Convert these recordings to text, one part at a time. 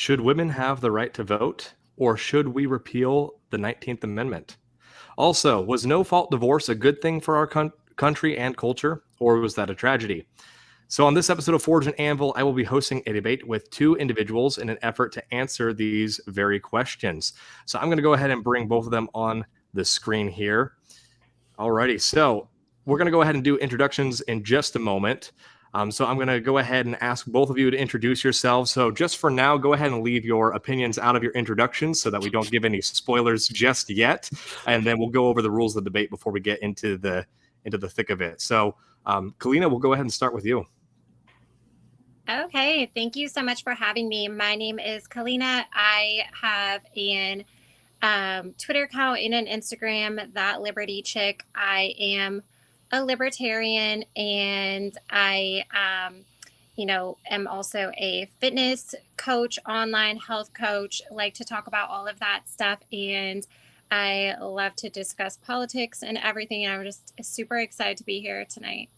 Should women have the right to vote, or should we repeal the 19th Amendment? Also, was no-fault divorce a good thing for our country and culture, or was that a tragedy? So on this episode of Forge and Anvil, I will be hosting a debate with two individuals in an effort to answer these very questions. So I'm going to go ahead and bring both of them on the screen here. Alrighty, so we're going to go ahead and do introductions in just a moment. So I'm going to go ahead and ask both of you to introduce yourselves. So just for now, go ahead and leave your opinions out of your introductions so that we don't give any spoilers just yet. And then we'll go over the rules of the debate before we get into the thick of it. So Kalina, we'll go ahead and start with you. Okay, thank you so much for having me. My name is Kalina. I have an Twitter account and an Instagram, That Liberty Chick. I am a libertarian, and I, am also a fitness coach, online health coach. Like to talk about all of that stuff, and I love to discuss politics and everything. And I'm just super excited to be here tonight.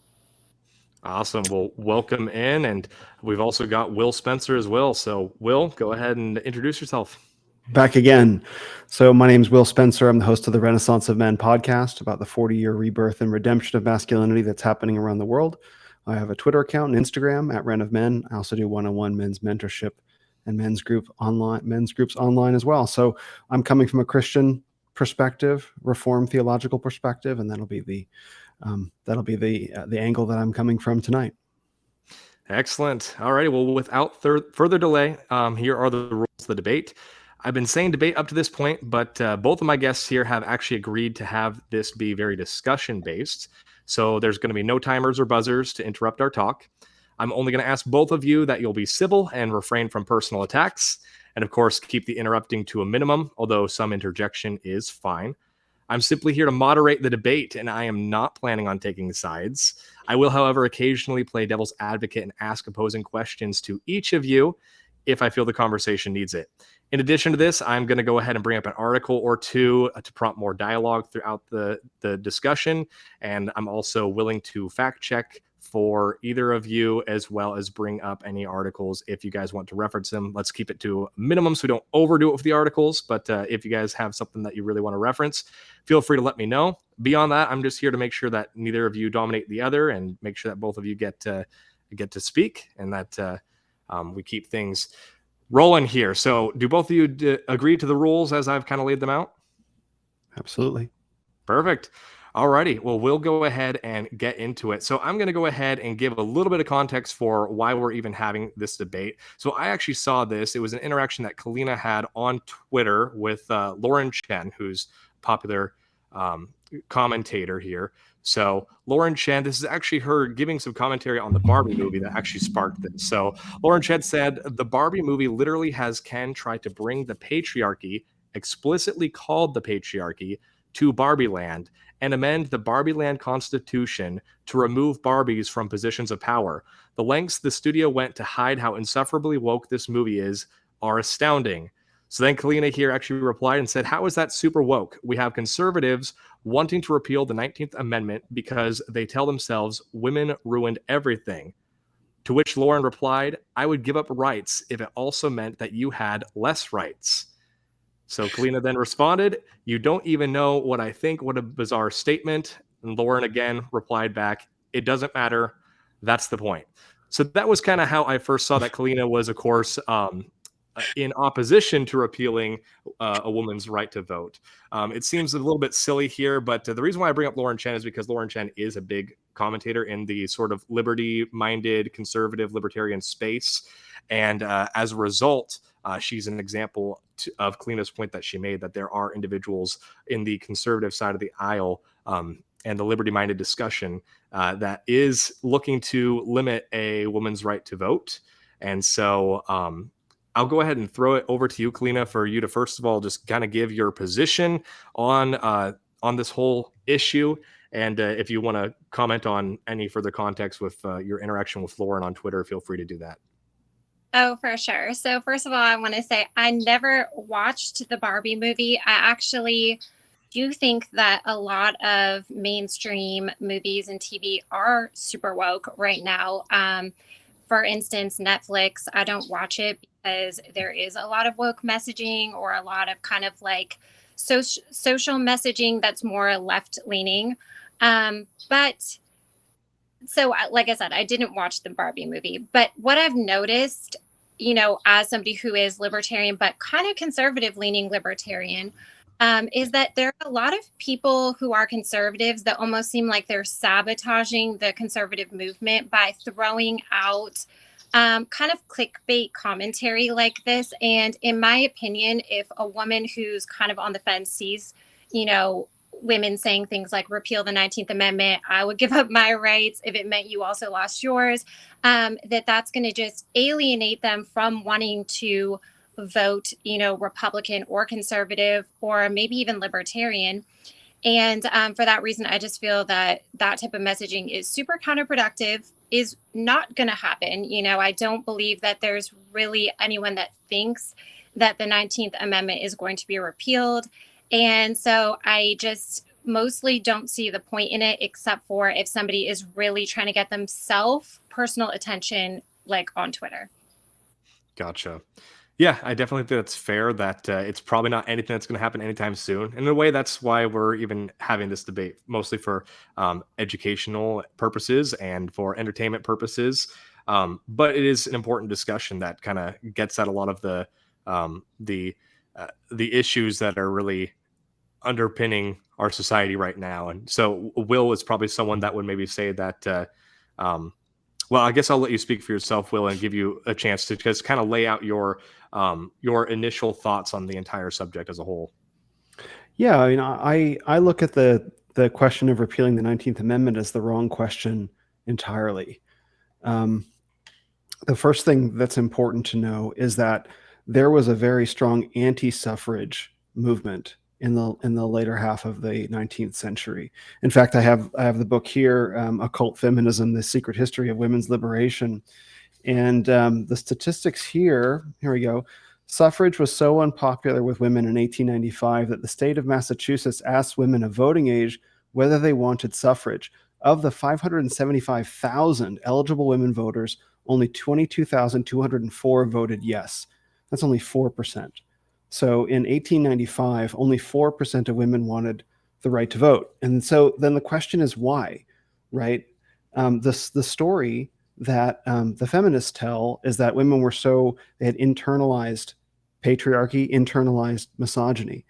Awesome. Well, welcome in. And we've also got Will Spencer as well. So, Will, go ahead and introduce yourself. Back again. So my name is Will Spencer. I'm the host of the Renaissance of Men podcast about the 40-year rebirth and redemption of masculinity that's happening around the world. I have a Twitter account and Instagram at Ren of Men. I also do one-on-one men's mentorship and men's groups online as well. So I'm coming from a Christian perspective, Reformed theological perspective, and that'll be the angle that I'm coming from tonight. Excellent. All righty. Well, without further delay, here are the rules of the debate. I've been saying debate up to this point, but both of my guests here have actually agreed to have this be very discussion-based. So there's going to be no timers or buzzers to interrupt our talk. I'm only going to ask both of you that you'll be civil and refrain from personal attacks. And of course, keep the interrupting to a minimum, although some interjection is fine. I'm simply here to moderate the debate, and I am not planning on taking sides. I will, however, occasionally play devil's advocate and ask opposing questions to each of you if I feel the conversation needs it. In addition to this, I'm going to go ahead and bring up an article or two to prompt more dialogue throughout the discussion, and I'm also willing to fact check for either of you, as well as bring up any articles if you guys want to reference them. Let's keep it to a minimum so we don't overdo it with the articles, but if you guys have something that you really want to reference, feel free to let me know. Beyond that, I'm just here to make sure that neither of you dominate the other and make sure that both of you get to speak, and that we keep things rolling here. So do both of you agree to the rules as I've kind of laid them out? Absolutely. Perfect. Alrighty, well, we'll go ahead and get into it. So I'm going to go ahead and give a little bit of context for why we're even having this debate. So I actually saw this. It was an interaction that Kalina had on Twitter with Lauren Chen, who's a popular commentator here. So Lauren Chen, this is actually her giving some commentary on the Barbie movie that actually sparked this. So Lauren Chen said, the Barbie movie literally has Ken try to bring the patriarchy, explicitly called the patriarchy, to Barbie Land and amend the Barbie Land Constitution to remove Barbies from positions of power. The lengths the studio went to hide how insufferably woke this movie is are astounding. So then Kalina here actually replied and said, how is that super woke? We have conservatives wanting to repeal the 19th Amendment because they tell themselves women ruined everything. To which Lauren replied, I would give up rights if it also meant that you had less rights. So Kalina then responded, you don't even know what I think. What a bizarre statement. And Lauren again replied back, it doesn't matter. That's the point. So that was kind of how I first saw that Kalina was, of course, in opposition to repealing a woman's right to vote. It seems a little bit silly here, but the reason why I bring up Lauren Chen is because Lauren Chen is a big commentator in the sort of liberty-minded, conservative, libertarian space. And as a result, she's an example of Kalina's point that she made, that there are individuals in the conservative side of the aisle and the liberty-minded discussion that is looking to limit a woman's right to vote. And so I'll go ahead and throw it over to you, Kalina, for you to first of all just kind of give your position on this whole issue. And if you want to comment on any further context with your interaction with Lauren on Twitter, feel free to do that. Oh, for sure. So first of all, I want to say I never watched the Barbie movie. I actually do think that a lot of mainstream movies and TV are super woke right now. For instance, Netflix, I don't watch it because there is a lot of woke messaging or a lot of kind of like social messaging that's more left leaning. But so, like I said, I didn't watch the Barbie movie, but what I've noticed, as somebody who is libertarian, but kind of conservative leaning libertarian, is that there are a lot of people who are conservatives that almost seem like they're sabotaging the conservative movement by throwing out kind of clickbait commentary like this. And in my opinion, if a woman who's kind of on the fence sees, women saying things like repeal the 19th Amendment, I would give up my rights if it meant you also lost yours, that's going to just alienate them from wanting to vote, Republican or conservative or maybe even libertarian. And for that reason, I just feel that that type of messaging is super counterproductive, is not going to happen. I don't believe that there's really anyone that thinks that the 19th Amendment is going to be repealed. And so I just mostly don't see the point in it, except for if somebody is really trying to get themselves personal attention, like on Twitter. Gotcha. Yeah, I definitely think that's fair that it's probably not anything that's going to happen anytime soon. And in a way, that's why we're even having this debate, mostly for educational purposes and for entertainment purposes. But it is an important discussion that kind of gets at a lot of the issues that are really underpinning our society right now. And so Will is probably someone that would maybe say that well, I guess I'll let you speak for yourself, Will, and give you a chance to just kind of lay out your initial thoughts on the entire subject as a whole. Yeah, I look at the question of repealing the 19th Amendment as the wrong question entirely. The first thing that's important to know is that there was a very strong anti-suffrage movement in the later half of the 19th century. In fact, I have the book here, Occult Feminism: The Secret History of Women's Liberation, and the statistics here we go. Suffrage was so unpopular with women in 1895 that the state of Massachusetts asked women of voting age whether they wanted suffrage. Of the 575,000 eligible women voters, only 22,204 voted yes. That's only 4%. So in 1895, only 4% of women wanted the right to vote. And so then the question is why, right? The story that the feminists tell is that women were they had internalized patriarchy, internalized misogyny.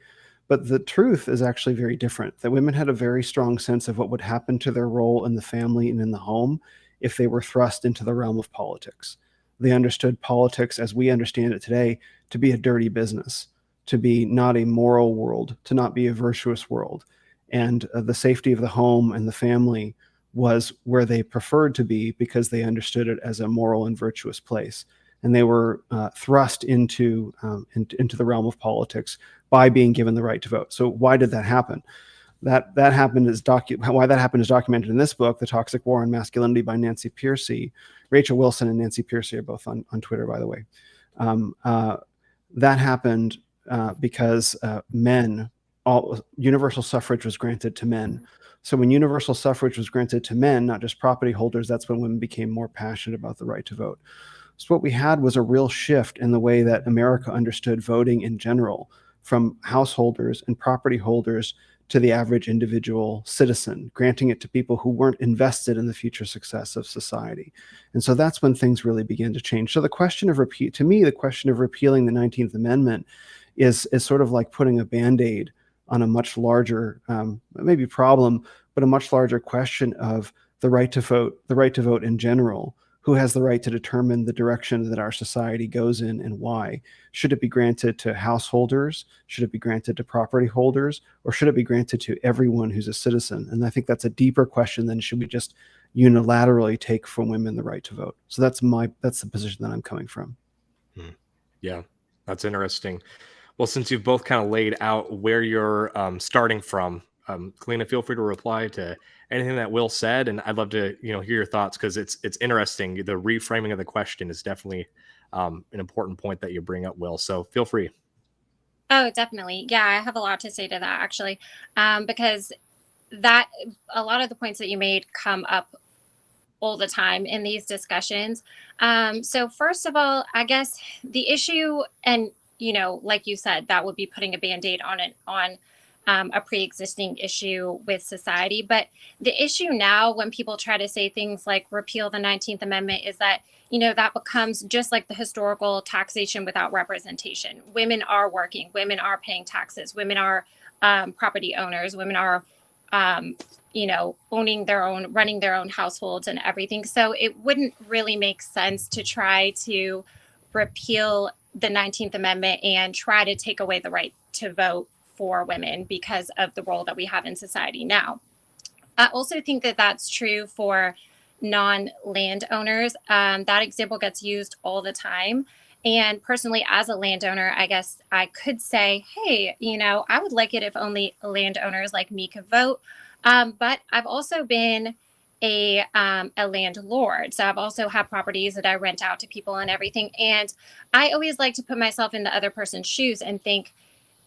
But the truth is actually very different, that women had a very strong sense of what would happen to their role in the family and in the home if they were thrust into the realm of politics. They understood politics as we understand it today to be a dirty business, to be not a moral world, to not be a virtuous world. And the safety of the home and the family was where they preferred to be because they understood it as a moral and virtuous place. And they were thrust into the realm of politics by being given the right to vote. So why did that happen? Why that happened is documented in this book, The Toxic War on Masculinity by Nancy Pearcey. Rachel Wilson and Nancy Pearcey are both on Twitter, by the way. That happened because universal suffrage was granted to men. So when universal suffrage was granted to men, not just property holders, that's when women became more passionate about the right to vote. So what we had was a real shift in the way that America understood voting in general, from householders and property holders to the average individual citizen, granting it to people who weren't invested in the future success of society. And so that's when things really began to change. So the question of the question of repealing the 19th Amendment is sort of like putting a Band-Aid on a much larger, maybe problem, but a much larger question of the right to vote in general. Who has the right to determine the direction that our society goes in and why? Should it be granted to householders? Should it be granted to property holders? Or should it be granted to everyone who's a citizen? And I think that's a deeper question than should we just unilaterally take from women the right to vote. So that's the position that I'm coming from. Yeah, that's interesting. Well, since you've both kind of laid out where you're starting from, Kalina, feel free to reply to anything that Will said, and I'd love to hear your thoughts, because it's interesting. The reframing of the question is definitely an important point that you bring up, Will. So feel free. Oh, definitely. Yeah, I have a lot to say to that, actually, because a lot of the points that you made come up all the time in these discussions. So first of all, I guess the issue, and like you said, that would be putting a Band-Aid on a pre-existing issue with society. But the issue now, when people try to say things like repeal the 19th Amendment, is that that becomes just like the historical taxation without representation. Women are working, women are paying taxes, women are property owners, women are owning their own, running their own households and everything. So it wouldn't really make sense to try to repeal the 19th Amendment and try to take away the right to vote for women because of the role that we have in society now. I also think that that's true for non-landowners. That example gets used all the time. And personally, as a landowner, I guess I could say, hey, I would like it if only landowners like me could vote. But I've also been a landlord. So I've also had properties that I rent out to people and everything. And I always like to put myself in the other person's shoes and think,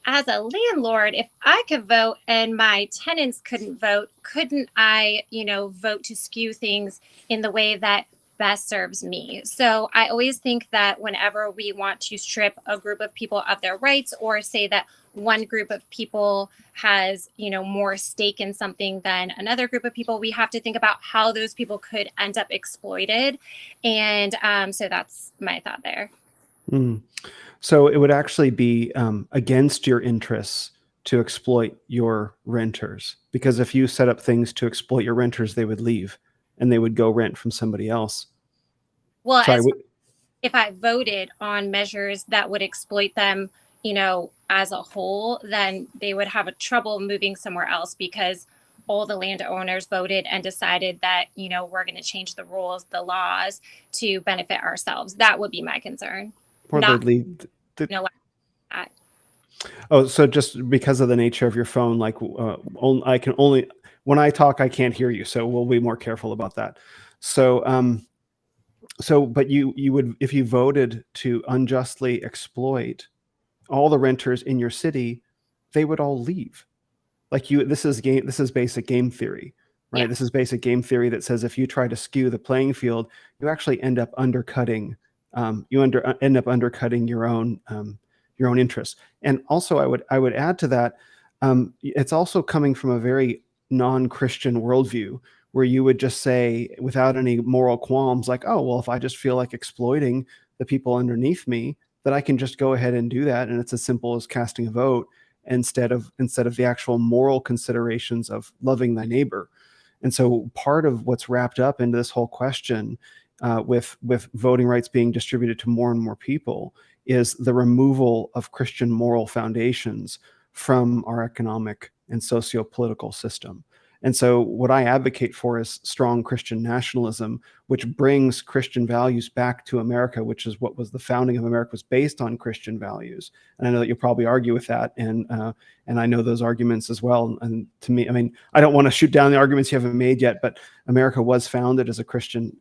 as a landlord, if I could vote and my tenants couldn't vote, couldn't I, vote to skew things in the way that best serves me? So I always think that whenever we want to strip a group of people of their rights, or say that one group of people has, more stake in something than another group of people, we have to think about how those people could end up exploited. And so that's my thought there. Mm. So it would actually be against your interests to exploit your renters, because if you set up things to exploit your renters, they would leave and they would go rent from somebody else. Well, Sorry, if I voted on measures that would exploit them, as a whole, then they would have a trouble moving somewhere else because all the landowners voted and decided that, we're going to change the rules, the laws to benefit ourselves. That would be my concern. or Not, they'd leave. that. Oh, so just because of the nature of your phone, like I can only, when I talk, I can't hear you. So we'll be more careful about that. So, but you would, if you voted to unjustly exploit all the renters in your city, they would all leave. Like this is basic game theory, right? Yeah. This is basic game theory that says if you try to skew the playing field, you actually end up undercutting, end up undercutting your own interests. And also, I would add to that, it's also coming from a very non-Christian worldview, where you would just say, without any moral qualms, like, oh, well, if I just feel like exploiting the people underneath me, that I can just go ahead and do that, and it's as simple as casting a vote instead of the actual moral considerations of loving thy neighbor. And so part of what's wrapped up into this whole question with voting rights being distributed to more and more people is the removal of Christian moral foundations from our economic and socio-political system. And so what I advocate for is strong Christian nationalism, which brings Christian values back to America, which is what was the founding of America, was based on Christian values. And I know that you'll probably argue with that. And I know those arguments as well. And to me, I mean, I don't want to shoot down the arguments you haven't made yet, but America was founded as a Christian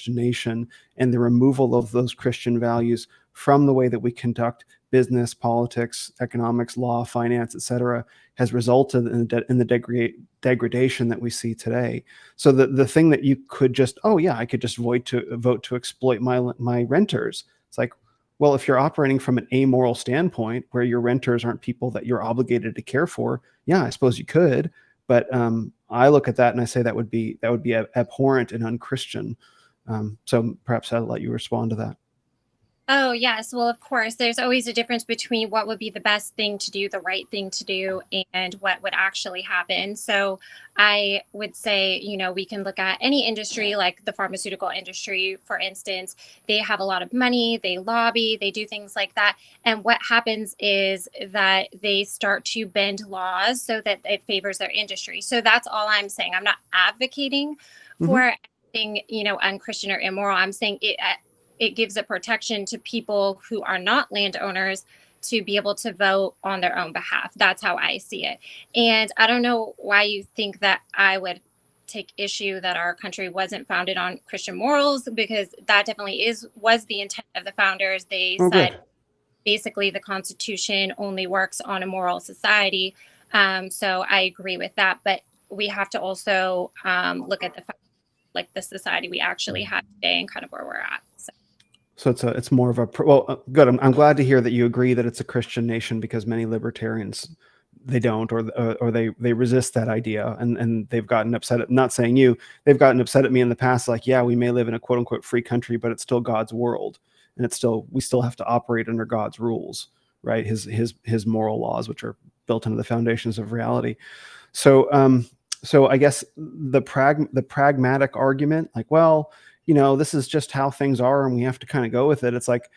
nation, and the removal of those Christian values from the way that we conduct business, politics, economics, law, finance, etc., has resulted in the degradation that we see today. So the thing that you could just, oh yeah, I could just vote to exploit my renters. It's like, well, if you're operating from an amoral standpoint where your renters aren't people that you're obligated to care for, yeah, I suppose you could. But I look at that and I say that would be abhorrent and unchristian. So perhaps I'll let you respond to that. Oh, yes. Well, of course, there's always a difference between what would be the best thing to do, the right thing to do, and what would actually happen. So I would say, we can look at any industry, like the pharmaceutical industry, for instance. They have a lot of money, they lobby, they do things like that. And what happens is that they start to bend laws so that it favors their industry. So that's all I'm saying. I'm not advocating for anything, unchristian or immoral. I'm saying it gives a protection to people who are not landowners to be able to vote on their own behalf. That's how I see it. And I don't know why you think that I would take issue that our country wasn't founded on Christian morals, because that definitely was the intent of the founders. They said basically the Constitution only works on a moral society. So I agree with that. But we have to also look at the fact like the society we actually have today and kind of where we're at. So it's more of a well, good. I'm glad to hear that you agree that it's a Christian nation, because many libertarians, they don't, or they resist that idea, and they've gotten upset at, not saying you, they've gotten upset at me in the past, like, yeah, we may live in a quote unquote free country, but it's still God's world, and we still have to operate under God's rules, right? His moral laws, which are built into the foundations of reality. So I guess the pragmatic argument, like, well, this is just how things are and we have to kind of go with it. It's like,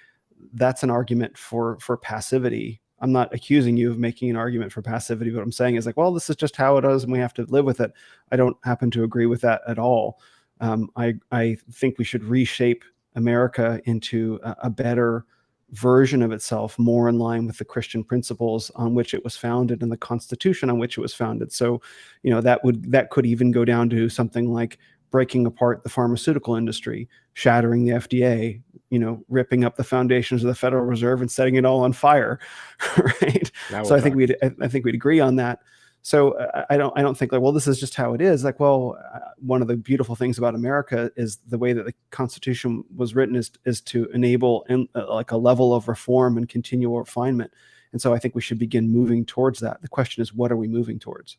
that's an argument for passivity. I'm not accusing you of making an argument for passivity. What I'm saying is, like, well, this is just how it is and we have to live with it. I don't happen to agree with that at all. I think we should reshape America into a better version of itself, more in line with the Christian principles on which it was founded and the Constitution on which it was founded. So, that could even go down to something like breaking apart the pharmaceutical industry, shattering the FDA, ripping up the foundations of the Federal Reserve and setting it all on fire, right? So I think we'd agree on that. So I don't think, like, well, this is just how it is. Like, well, one of the beautiful things about America is the way that the Constitution was written is to enable like a level of reform and continual refinement. And so I think we should begin moving towards that. The question is, what are we moving towards?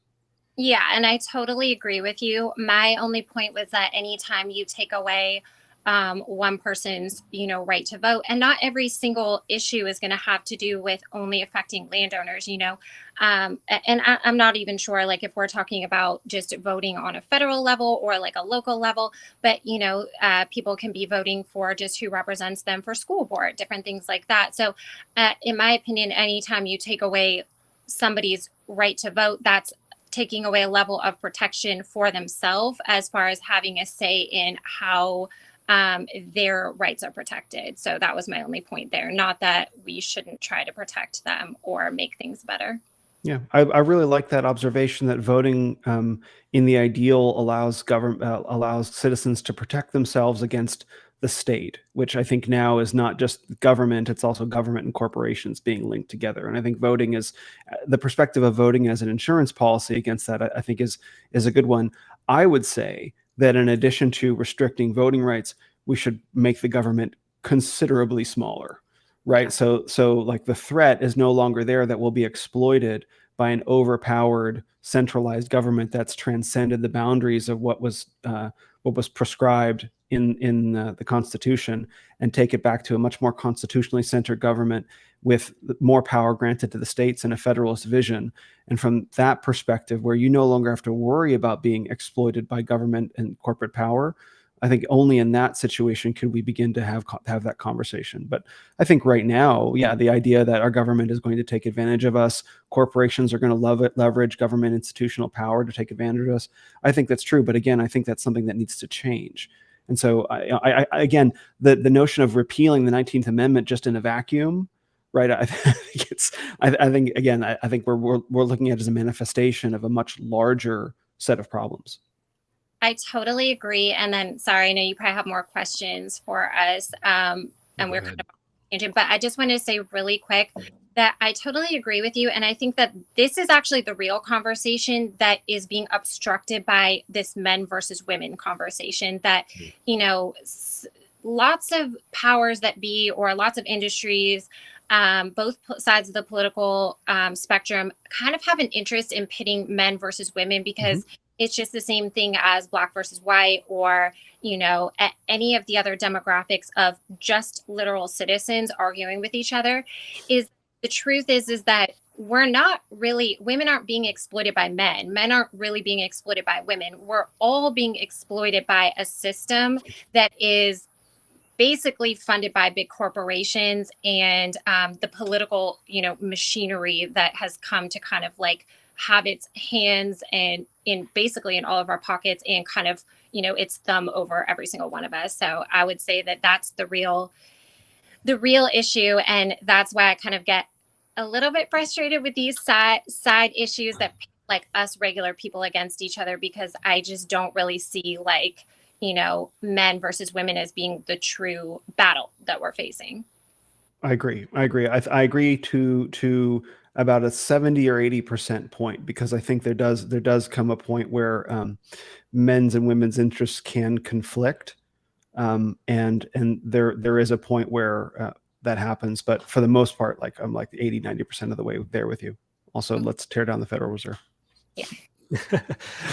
Yeah, and I totally agree with you. My only point was that anytime you take away one person's, right to vote, and not every single issue is going to have to do with only affecting landowners, and I'm not even sure, like, if we're talking about just voting on a federal level or like a local level, but, people can be voting for just who represents them for school board, different things like that. So in my opinion, anytime you take away somebody's right to vote, that's taking away a level of protection for themselves as far as having a say in how their rights are protected. So that was my only point there. Not that we shouldn't try to protect them or make things better. Yeah, I really like that observation that voting in the ideal allows citizens to protect themselves against the state, which I think now is not just government, it's also government and corporations being linked together. And I think voting is the perspective of voting as an insurance policy against that, I think is a good one. I would say that in addition to restricting voting rights, we should make the government considerably smaller. Right. So like the threat is no longer there that will be exploited by an overpowered centralized government that's transcended the boundaries of what was prescribed in the Constitution, and take it back to a much more constitutionally centered government with more power granted to the states and a federalist vision. And from that perspective, where you no longer have to worry about being exploited by government and corporate power, I think only in that situation could we begin to have that conversation. But I think right now, yeah, the idea that our government is going to take advantage of us, corporations are going to leverage government institutional power to take advantage of us, I think that's true. But again, I think that's something that needs to change. And so, I again, the notion of repealing the 19th Amendment just in a vacuum, right? I think we're looking at it as a manifestation of a much larger set of problems. I totally agree. And then, sorry, I know you probably have more questions for us, and we're kind of tangent, but I just wanted to say really quick that I totally agree with you. And I think that this is actually the real conversation that is being obstructed by this men versus women conversation that, lots of powers that be, or lots of industries, both sides of the political spectrum kind of have an interest in pitting men versus women, because it's just the same thing as black versus white, or, any of the other demographics of just literal citizens arguing with each other. Is the truth is that women aren't being exploited by men aren't really being exploited by women. We're all being exploited by a system that is basically funded by big corporations and the political, machinery that has come to kind of like have its hands and in basically in all of our pockets, and kind of, its thumb over every single one of us. So I would say that that's the real issue. And that's why I kind of get a little bit frustrated with these side issues that like us regular people against each other, because I just don't really see like, men versus women as being the true battle that we're facing. I agree. I agree to about a 70 or 80% point, because I think there does come a point where men's and women's interests can conflict, and there is a point where that happens. But for the most part, like I'm like 80-90% of the way there with you. Also, let's tear down the Federal Reserve. Yeah.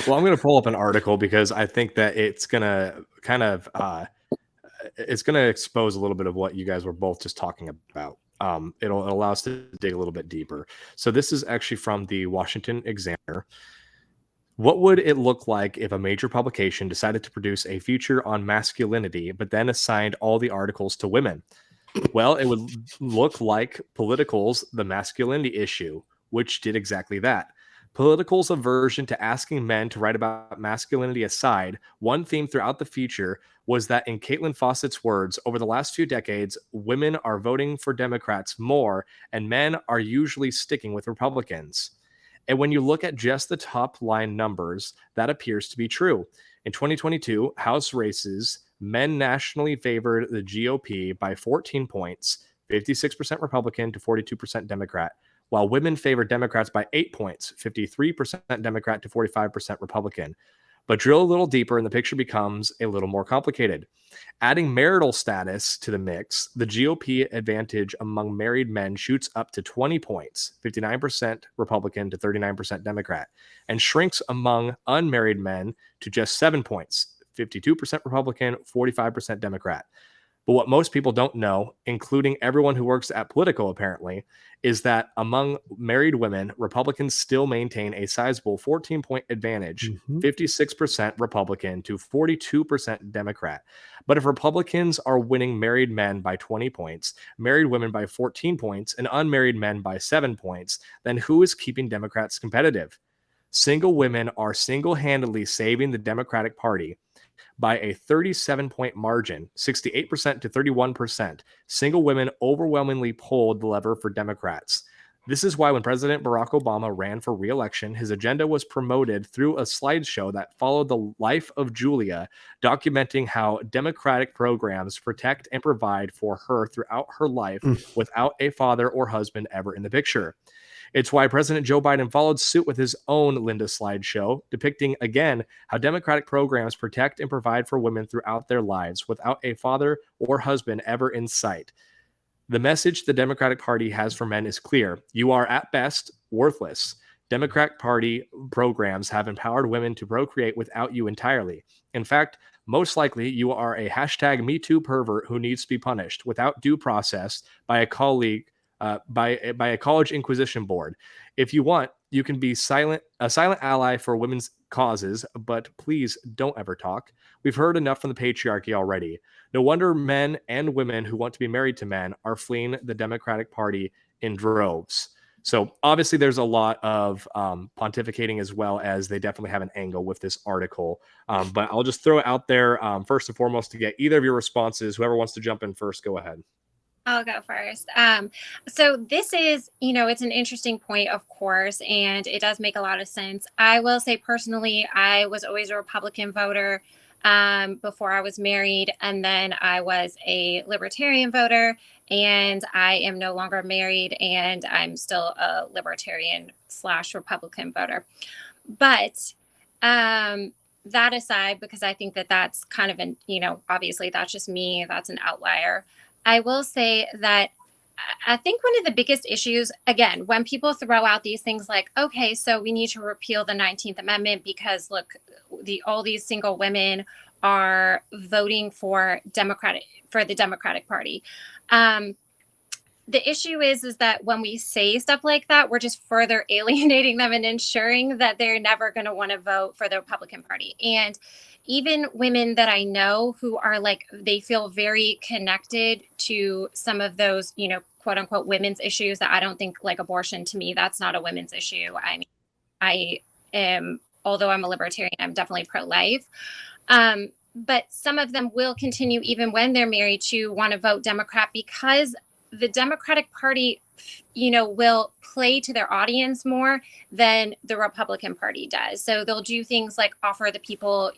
Well, I'm going to pull up an article because I think that it's going to kind of it's going to expose a little bit of what you guys were both just talking about. It'll allow us to dig a little bit deeper. So this is actually from the Washington Examiner. What would it look like if a major publication decided to produce a feature on masculinity, but then assigned all the articles to women? Well, it would look like Political's The Masculinity Issue, which did exactly that. Political's aversion to asking men to write about masculinity aside, one theme throughout the feature was that, in Caitlin Fawcett's words, over the last few decades, women are voting for Democrats more, and men are usually sticking with Republicans. And when you look at just the top line numbers, that appears to be true. In 2022, House races, men nationally favored the GOP by 14 points, 56% Republican to 42% Democrat, while women favored Democrats by 8 points, 53% Democrat to 45% Republican. But drill a little deeper and the picture becomes a little more complicated. Adding marital status to the mix, the GOP advantage among married men shoots up to 20 points, 59% Republican to 39% Democrat, and shrinks among unmarried men to just 7 points, 52% Republican, 45% Democrat. But what most people don't know, including everyone who works at Politico apparently, is that among married women, Republicans still maintain a sizable 14-point advantage, 56% Republican to 42% Democrat. But if Republicans are winning married men by 20 points, married women by 14 points, and unmarried men by 7 points, then who is keeping Democrats competitive? Single women are single-handedly saving the Democratic Party by a 37-point margin, 68% to 31%. Single women overwhelmingly pulled the lever for Democrats. This is why when President Barack Obama ran for re-election, his agenda was promoted through a slideshow that followed the life of Julia, documenting how Democratic programs protect and provide for her throughout her life without a father or husband ever in the picture. It's why President Joe Biden followed suit with his own Linda slideshow, depicting again how Democratic programs protect and provide for women throughout their lives without a father or husband ever in sight. The message the Democratic Party has for men is clear. You are at best worthless. Democratic Party programs have empowered women to procreate without you entirely. In fact, most likely you are a #MeToo pervert who needs to be punished without due process by a colleague, by a college inquisition board. If you want, you can be a silent ally for women's causes, but please don't ever talk. We've heard enough from the patriarchy already. No wonder men and women who want to be married to men are fleeing the Democratic Party in droves. So obviously there's a lot of pontificating, as well as they definitely have an angle with this article. But I'll just throw it out there first and foremost to get either of your responses. Whoever wants to jump in first, go ahead. I'll go first. So this is, it's an interesting point, of course, and it does make a lot of sense. I will say personally, I was always a Republican voter before I was married, and then I was a Libertarian voter, and I am no longer married, and I'm still a Libertarian / Republican voter. But that aside, because I think that that's kind of obviously that's just me, that's an outlier. I will say that I think one of the biggest issues, again, when people throw out these things like, okay, so we need to repeal the 19th Amendment because look, all these single women are voting for the Democratic Party. The issue is that when we say stuff like that, we're just further alienating them and ensuring that they're never going to want to vote for the Republican Party. And even women that I know who are they feel very connected to some of those, quote unquote, women's issues that I don't think, like abortion, to me, that's not a women's issue. I mean, I am, although I'm a libertarian, I'm definitely pro-life. But some of them will continue, even when they're married, to want to vote Democrat because the Democratic Party, will play to their audience more than the Republican Party does. So they'll do things like offer the people,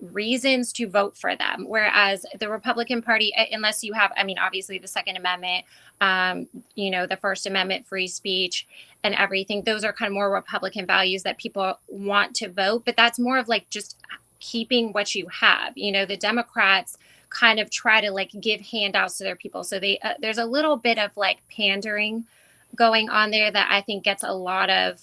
reasons to vote for them. Whereas the Republican Party, unless you have, I mean, obviously the Second Amendment, the First Amendment, free speech and everything, those are kind of more Republican values that people want to vote. But that's more of like just keeping what you have. The Democrats kind of try to like give handouts to their people. So there's a little bit of like pandering going on there that I think gets a lot of,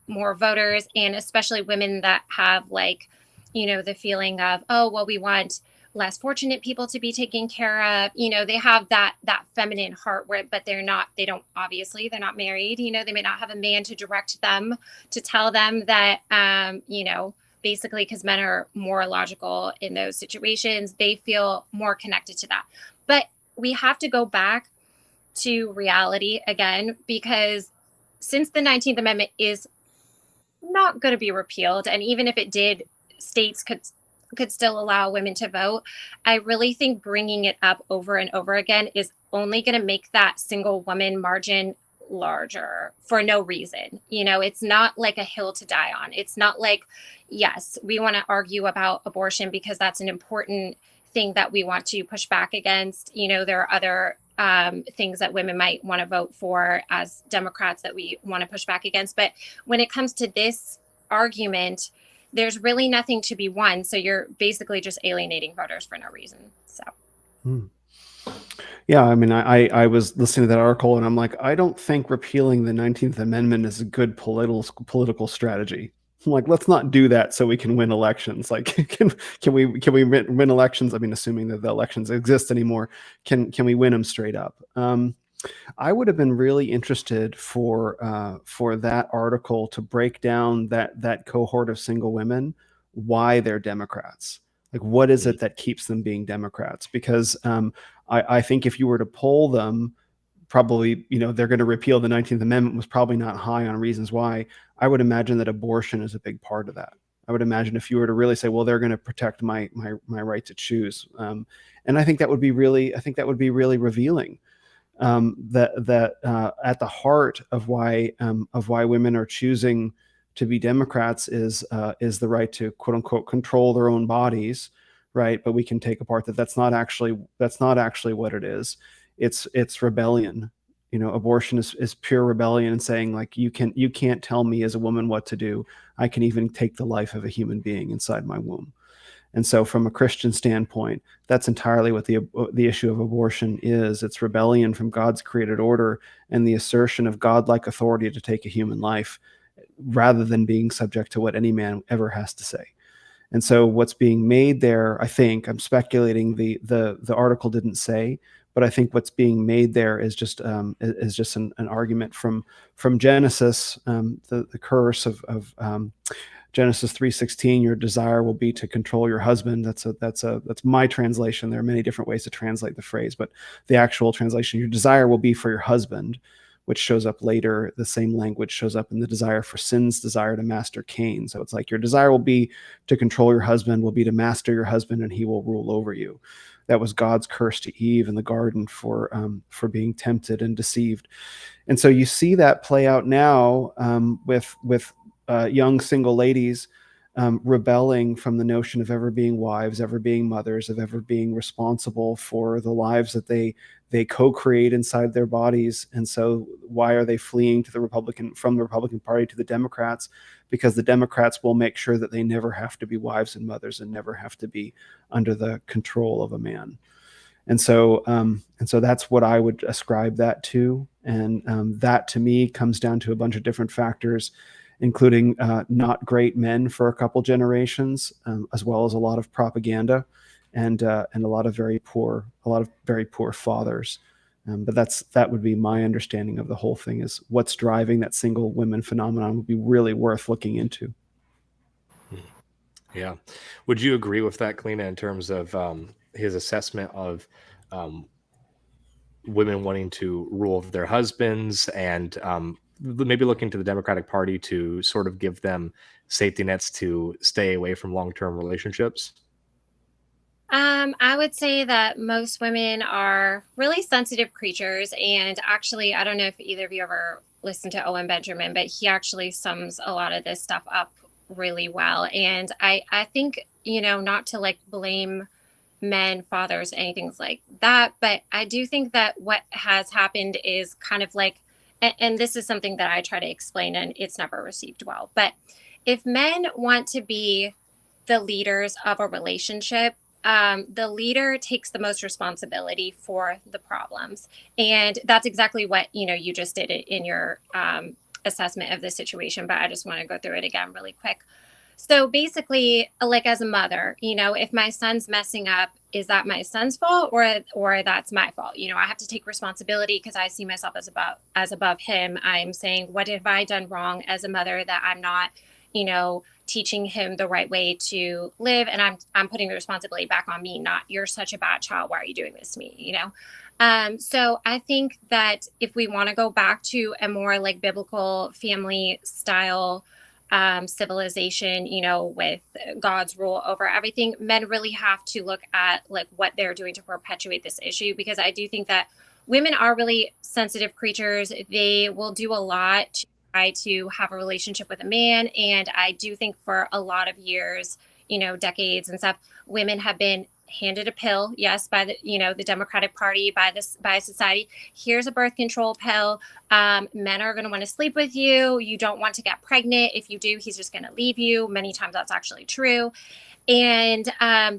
more voters, and especially women that have like, the feeling of, oh, well, we want less fortunate people to be taken care of. They have that feminine heart but they're not married. They may not have a man to direct them, to tell them that, basically, because men are more logical in those situations, they feel more connected to that. But we have to go back to reality again, because since the 19th Amendment is not going to be repealed, and even if it did, states could still allow women to vote, I really think bringing it up over and over again is only going to make that single woman margin larger for no reason. It's not like a hill to die on. It's not like, yes, we want to argue about abortion because that's an important thing that we want to push back against. There are other things that women might want to vote for as Democrats that we want to push back against. But when it comes to this argument, there's really nothing to be won. So you're basically just alienating voters for no reason. So. Yeah, I mean, I was listening to that article and I'm like, I don't think repealing the 19th Amendment is a good political strategy. I'm like, let's not do that so we can win elections. Like, can we win elections? I mean, assuming that the elections exist anymore, can we win them straight up? I would have been really interested for that article to break down that cohort of single women, why they're Democrats. Like, what is it that keeps them being Democrats? Because I think if you were to poll them, probably, they're going to repeal the 19th Amendment was probably not high on reasons why. I would imagine that abortion is a big part of that. I would imagine if you were to really say, well, they're going to protect my right to choose. And I think that would be really revealing. That at the heart of why women are choosing to be Democrats is the right to, quote unquote, control their own bodies, right? But we can take apart that's not actually what it is. It's rebellion. Abortion is pure rebellion and saying, like, you can't tell me as a woman what to do. I can even take the life of a human being inside my womb. And so from a Christian standpoint, that's entirely what the issue of abortion is. It's rebellion from God's created order and the assertion of godlike authority to take a human life rather than being subject to what any man ever has to say. And so what's being made there, I think, I'm speculating, the article didn't say, but I think what's being made there is just an argument from Genesis, the curse of Genesis 3:16. Your desire will be to control your husband. That's my translation. There are many different ways to translate the phrase, but the actual translation, your desire will be for your husband, which shows up later. The same language shows up in the desire for sin's desire to master Cain. So it's like your desire will be to control your husband, will be to master your husband, and he will rule over you. That was God's curse to Eve in the garden for being tempted and deceived. And so you see that play out now with young single ladies rebelling from the notion of ever being wives, ever being mothers, of ever being responsible for the lives that they co-create inside their bodies. And so why are they fleeing from the Republican Party to the Democrats? Because the Democrats will make sure that they never have to be wives and mothers and never have to be under the control of a man. And so that's what I would ascribe that to. And that to me comes down to a bunch of different factors, including not great men for a couple generations, as well as a lot of propaganda and a lot of very poor fathers. But that would be my understanding of the whole thing, is what's driving that single women phenomenon would be really worth looking into. Yeah. Would you agree with that, Kalina, in terms of his assessment of women wanting to rule their husbands and maybe looking to the Democratic Party to sort of give them safety nets to stay away from long-term relationships? I would say that most women are really sensitive creatures. And actually, I don't know if either of you ever listened to Owen Benjamin, but he actually sums a lot of this stuff up really well. And I think, not to like blame men, fathers, anything like that, but I do think that what has happened is kind of like, and this is something that I try to explain and it's never received well, but if men want to be the leaders of a relationship, the leader takes the most responsibility for the problems. And that's exactly what, you just did it in your assessment of the situation, but I just want to go through it again really quick. So basically, like as a mother, if my son's messing up, is that my son's fault or that's my fault? I have to take responsibility because I see myself as above him. I'm saying, what have I done wrong as a mother that I'm not, teaching him the right way to live, and I'm putting the responsibility back on me, not you're such a bad child, why are you doing this to me? So I think that if we want to go back to a more like biblical family style civilization, with God's rule over everything, men really have to look at like what they're doing to perpetuate this issue, because I do think that women are really sensitive creatures. They will do a lot to try to have a relationship with a man. And I do think for a lot of years, decades and stuff, women have been handed a pill, yes, by the Democratic Party, by society. Here's a birth control pill. Men are going to want to sleep with you. You don't want to get pregnant. If you do, he's just going to leave you. Many times that's actually true. And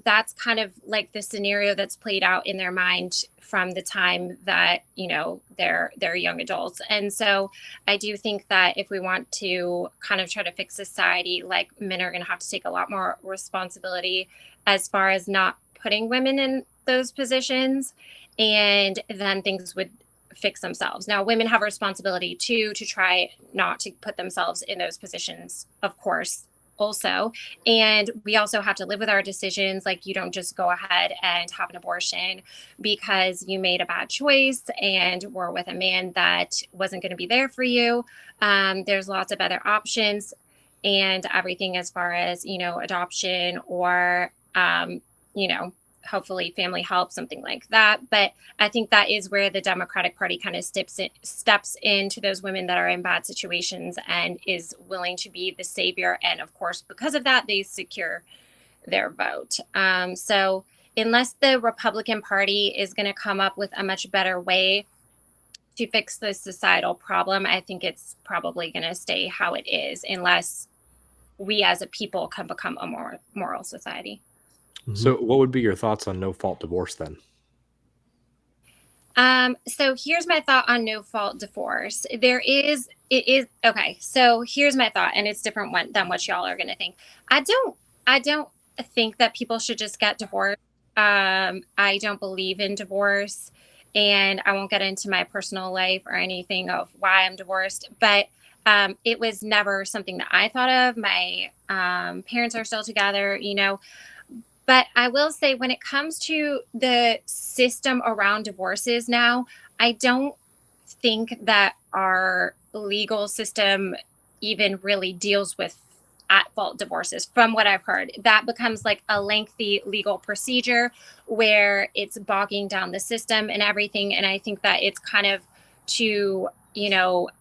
that's kind of like the scenario that's played out in their mind from the time that, they're young adults. And so I do think that if we want to kind of try to fix society, like men are going to have to take a lot more responsibility as far as not putting women in those positions, and then things would fix themselves. Now, women have a responsibility too to try not to put themselves in those positions, of course, also. And we also have to live with our decisions. Like, you don't just go ahead and have an abortion because you made a bad choice and were with a man that wasn't going to be there for you. There's lots of other options and everything as far as, adoption or, hopefully family help, something like that. But I think that is where the Democratic Party kind of steps into those women that are in bad situations and is willing to be the savior. And of course, because of that, they secure their vote. So unless the Republican Party is going to come up with a much better way to fix the societal problem, I think it's probably going to stay how it is unless we as a people can become a more moral society. So what would be your thoughts on no-fault divorce then? So here's my thought on no-fault divorce. Okay. So here's my thought, and it's different than what y'all are going to think. I don't think that people should just get divorced. I don't believe in divorce, and I won't get into my personal life or anything of why I'm divorced, but it was never something that I thought of. My parents are still together, But I will say, when it comes to the system around divorces now, I don't think that our legal system even really deals with at-fault divorces. From what I've heard, that becomes like a lengthy legal procedure where it's bogging down the system and everything. And I think that it's kind of to,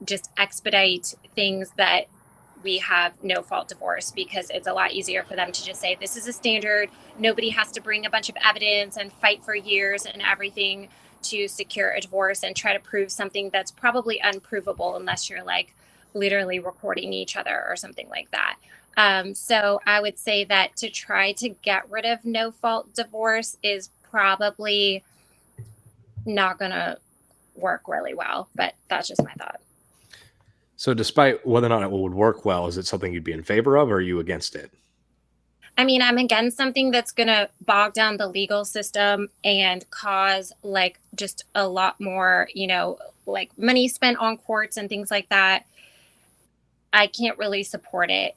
just expedite things that we have no-fault divorce, because it's a lot easier for them to just say, this is a standard. Nobody has to bring a bunch of evidence and fight for years and everything to secure a divorce and try to prove something that's probably unprovable unless you're like literally recording each other or something like that. So I would say that to try to get rid of no-fault divorce is probably not going to work really well, but that's just my thought. So despite whether or not it would work well, is it something you'd be in favor of, or are you against it? I mean, I'm against something that's going to bog down the legal system and cause like just a lot more, like money spent on courts and things like that. I can't really support it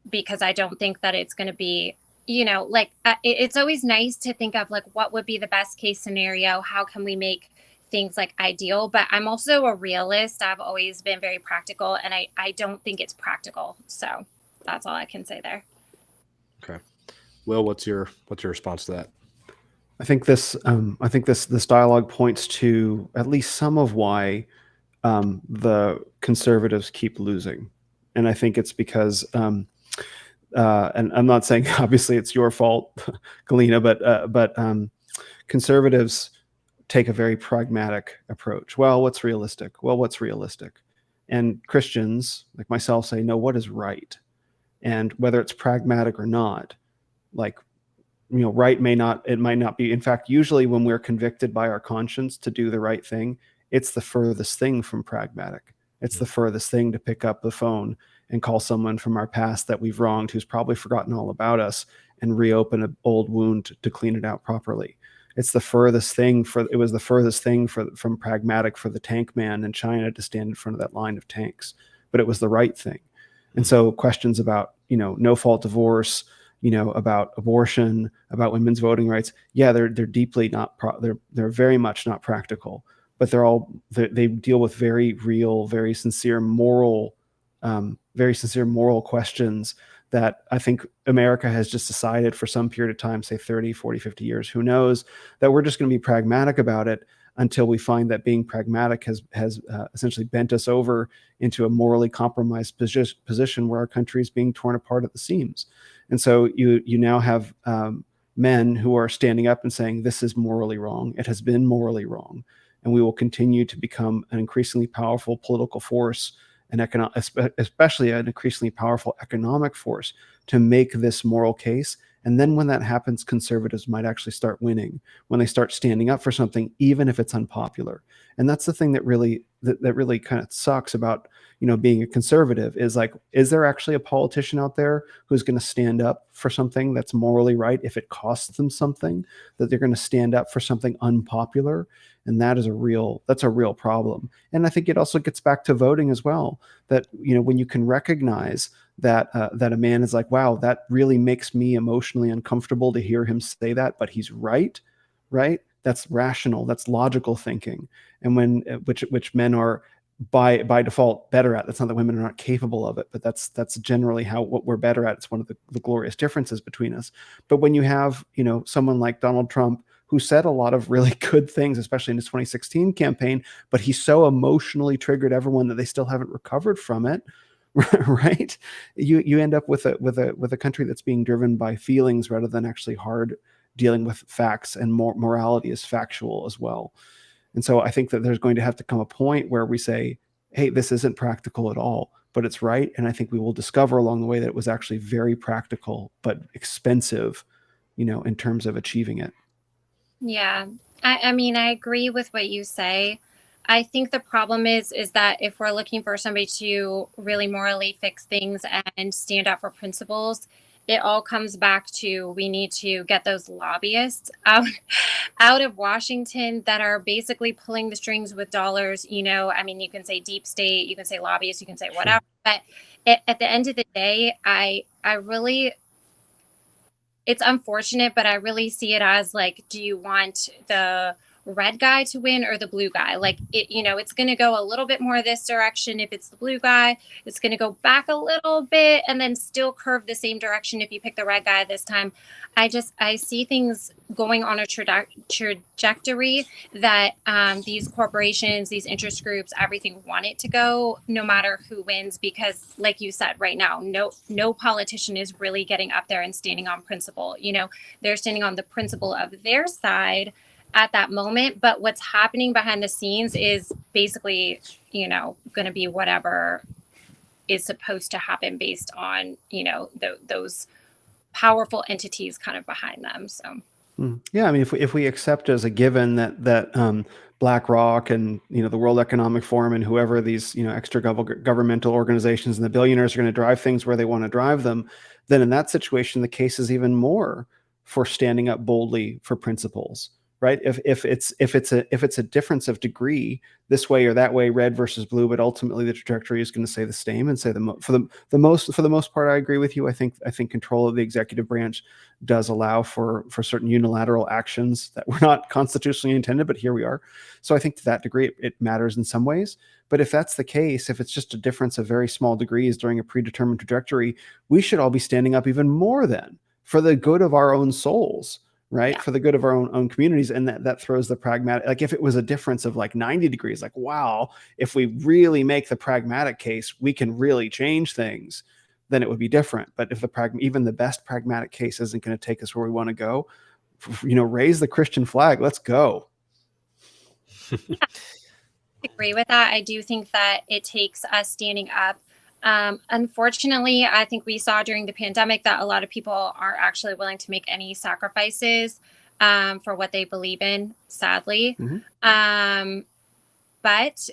because I don't think that it's going to be, it's always nice to think of like, what would be the best case scenario? How can we make things like ideal? But I'm also a realist. I've always been very practical, and I don't think it's practical. So that's all I can say there. Okay. Will, what's your response to that? I think this dialogue points to at least some of why the conservatives keep losing, and I think it's because And I'm not saying obviously it's your fault, Galina, but conservatives take a very pragmatic approach. Well, what's realistic? Well, what's realistic? And Christians like myself say, no, what is right? And whether it's pragmatic or not, like, right it might not be. In fact, usually when we're convicted by our conscience to do the right thing, it's the furthest thing from pragmatic. It's the furthest thing to pick up the phone and call someone from our past that we've wronged, who's probably forgotten all about us, and reopen an old wound to clean it out properly. It's the furthest thing it was the furthest thing from pragmatic for the tank man in China to stand in front of that line of tanks, but it was the right thing. And so questions about, no-fault divorce, about abortion, about women's voting rights, yeah, they're deeply not they're very much not practical, but they deal with very real, very sincere moral questions that I think America has just decided for some period of time, say 30, 40, 50 years, who knows, that we're just going to be pragmatic about it until we find that being pragmatic has essentially bent us over into a morally compromised position where our country is being torn apart at the seams. And so you now have men who are standing up and saying, this is morally wrong. It has been morally wrong. And we will continue to become an increasingly powerful political force, and especially an increasingly powerful economic force to make this moral case. And then when that happens, conservatives might actually start winning, when they start standing up for something, even if it's unpopular. And that's the thing that really kind of sucks about, being a conservative, is like, is there actually a politician out there who's going to stand up for something that's morally right if it costs them something, that they're going to stand up for something unpopular? And that's a real problem. And I think it also gets back to voting as well, that, when you can recognize that a man is like, wow, that really makes me emotionally uncomfortable to hear him say that, but he's right? That's rational, that's logical thinking. And which men are by default better at. That's not that women are not capable of it, but that's generally what we're better at. It's one of the glorious differences between us. But when you have, someone like Donald Trump, who said a lot of really good things, especially in his 2016 campaign, but he so emotionally triggered everyone that they still haven't recovered from it, right? You end up with a country that's being driven by feelings rather than actually hard dealing with facts, and morality is factual as well. And so I think that there's going to have to come a point where we say, hey, this isn't practical at all, but it's right. And I think we will discover along the way that it was actually very practical, but expensive, in terms of achieving it. Yeah. I mean, I agree with what you say. I think the problem is that if we're looking for somebody to really morally fix things and stand up for principles, it all comes back to, we need to get those lobbyists out of Washington that are basically pulling the strings with dollars. I mean, you can say deep state, you can say lobbyists, you can say whatever, but at the end of the day, I really, it's unfortunate, but I really see it as like, do you want the red guy to win or the blue guy? Like, it's going to go a little bit more this direction if it's the blue guy. It's going to go back a little bit and then still curve the same direction if you pick the red guy this time. I see things going on a trajectory that these corporations, these interest groups, everything want it to go, no matter who wins, because like you said, right now, no politician is really getting up there and standing on principle. They're standing on the principle of their side at that moment, but what's happening behind the scenes is basically, going to be whatever is supposed to happen based on, those powerful entities kind of behind them. So yeah, I mean, if we accept as a given that BlackRock and the World Economic Forum and whoever these extra governmental organizations and the billionaires are going to drive things where they want to drive them, then in that situation the case is even more for standing up boldly for principles. Right? If it's a difference of degree this way or that way, red versus blue, but ultimately the trajectory is going to say the same and say for the most part, I agree with you. I think control of the executive branch does allow for certain unilateral actions that were not constitutionally intended, but here we are. So I think to that degree it matters in some ways. But if that's the case, if it's just a difference of very small degrees during a predetermined trajectory, we should all be standing up even more then for the good of our own souls. Right. Yeah. For the good of our own communities. And that throws the pragmatic, like if it was a difference of like 90 degrees, like, wow, if we really make the pragmatic case, we can really change things. then it would be different. But if even the best pragmatic case isn't going to take us where we want to go, raise the Christian flag. Let's go. Agree with that. I do think that it takes us standing up. Unfortunately, I think we saw during the pandemic that a lot of people aren't actually willing to make any sacrifices for what they believe in, sadly. But,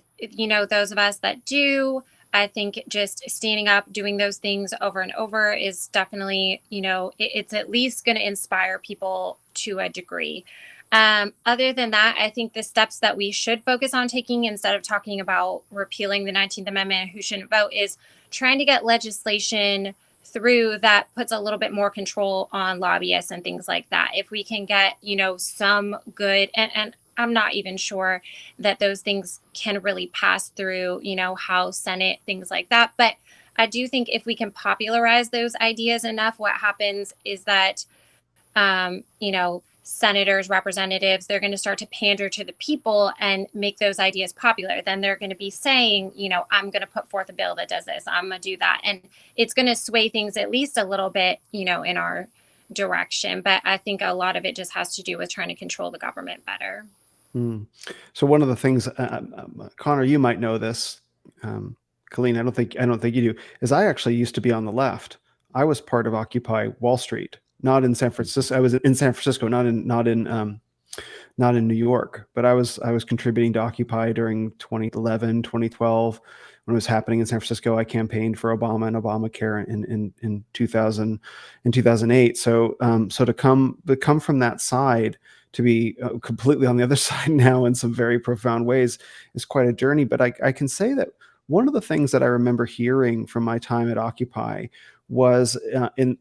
those of us that do, I think just standing up, doing those things over and over is definitely, it's at least going to inspire people to a degree. Other than that, I think the steps that we should focus on taking instead of talking about repealing the 19th Amendment, who shouldn't vote, is trying to get legislation through that puts a little bit more control on lobbyists and things like that. If we can get, some good, and I'm not even sure that those things can really pass through, House, Senate, things like that. But I do think if we can popularize those ideas enough, what happens is that, senators, representatives, they're going to start to pander to the people and make those ideas popular. Then they're going to be saying, I'm going to put forth a bill that does this. I'm going to do that. And it's going to sway things at least a little bit, in our direction. But I think a lot of it just has to do with trying to control the government better. So one of the things, Connor, you might know this, Colleen, I don't think you do, is I actually used to be on the left. I was part of Occupy Wall Street, not in San Francisco. I was in San Francisco, not in New York, but I was contributing to Occupy during 2011, 2012, when it was happening in San Francisco. I campaigned for Obama and Obamacare in 2008. So to come from that side to be completely on the other side now in some very profound ways is quite a journey. But I can say that one of the things that I remember hearing from my time at Occupy was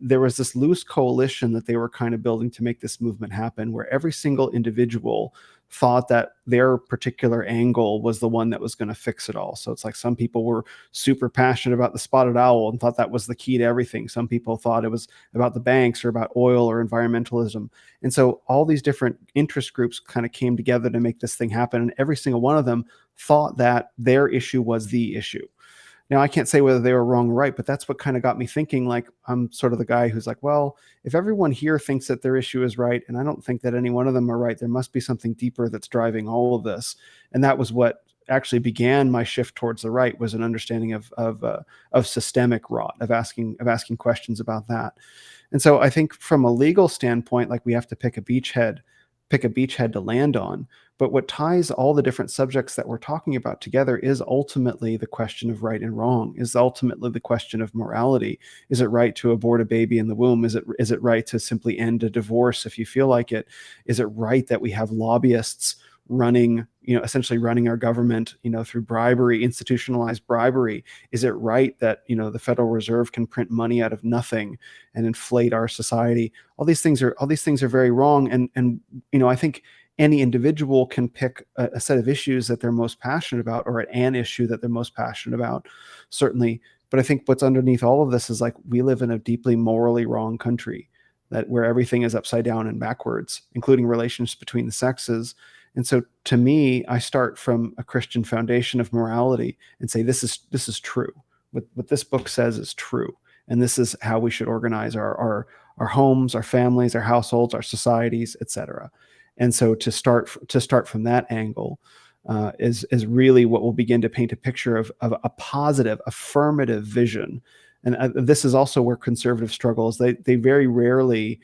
there was this loose coalition that they were kind of building to make this movement happen, where every single individual thought that their particular angle was the one that was going to fix it all. So it's like some people were super passionate about the spotted owl and thought that was the key to everything. Some people thought it was about the banks or about oil or environmentalism. And so all these different interest groups kind of came together to make this thing happen. And every single one of them thought that their issue was the issue. Now, I can't say whether they were wrong or right, but that's what kind of got me thinking, like, I'm sort of the guy who's like, well, if everyone here thinks that their issue is right, and I don't think that any one of them are right, there must be something deeper that's driving all of this. And that was what actually began my shift towards the right, was an understanding of systemic rot, of asking questions about that. And so I think from a legal standpoint, like, we have to pick a beachhead to land on. But what ties all the different subjects that we're talking about together is ultimately the question of right and wrong, is ultimately the question of morality. Is it right to abort a baby in the womb? Is it right to simply end a divorce if you feel like it? Is it right that we have lobbyists running, essentially running our government, through bribery, institutionalized bribery? Is it right that, the Federal Reserve can print money out of nothing and inflate our society? All these things are very wrong. And I think any individual can pick a set of issues that they're most passionate about, or an issue that they're most passionate about, certainly. But I think what's underneath all of this is, like, we live in a deeply morally wrong country, where everything is upside down and backwards, including relations between the sexes. And so to me, I start from a Christian foundation of morality and say, this is true. What this book says is true. And this is how we should organize our homes, our families, our households, our societies, etc. And so to start from that angle is really what will begin to paint a picture of a positive, affirmative vision. And this is also where conservative struggles. They very rarely,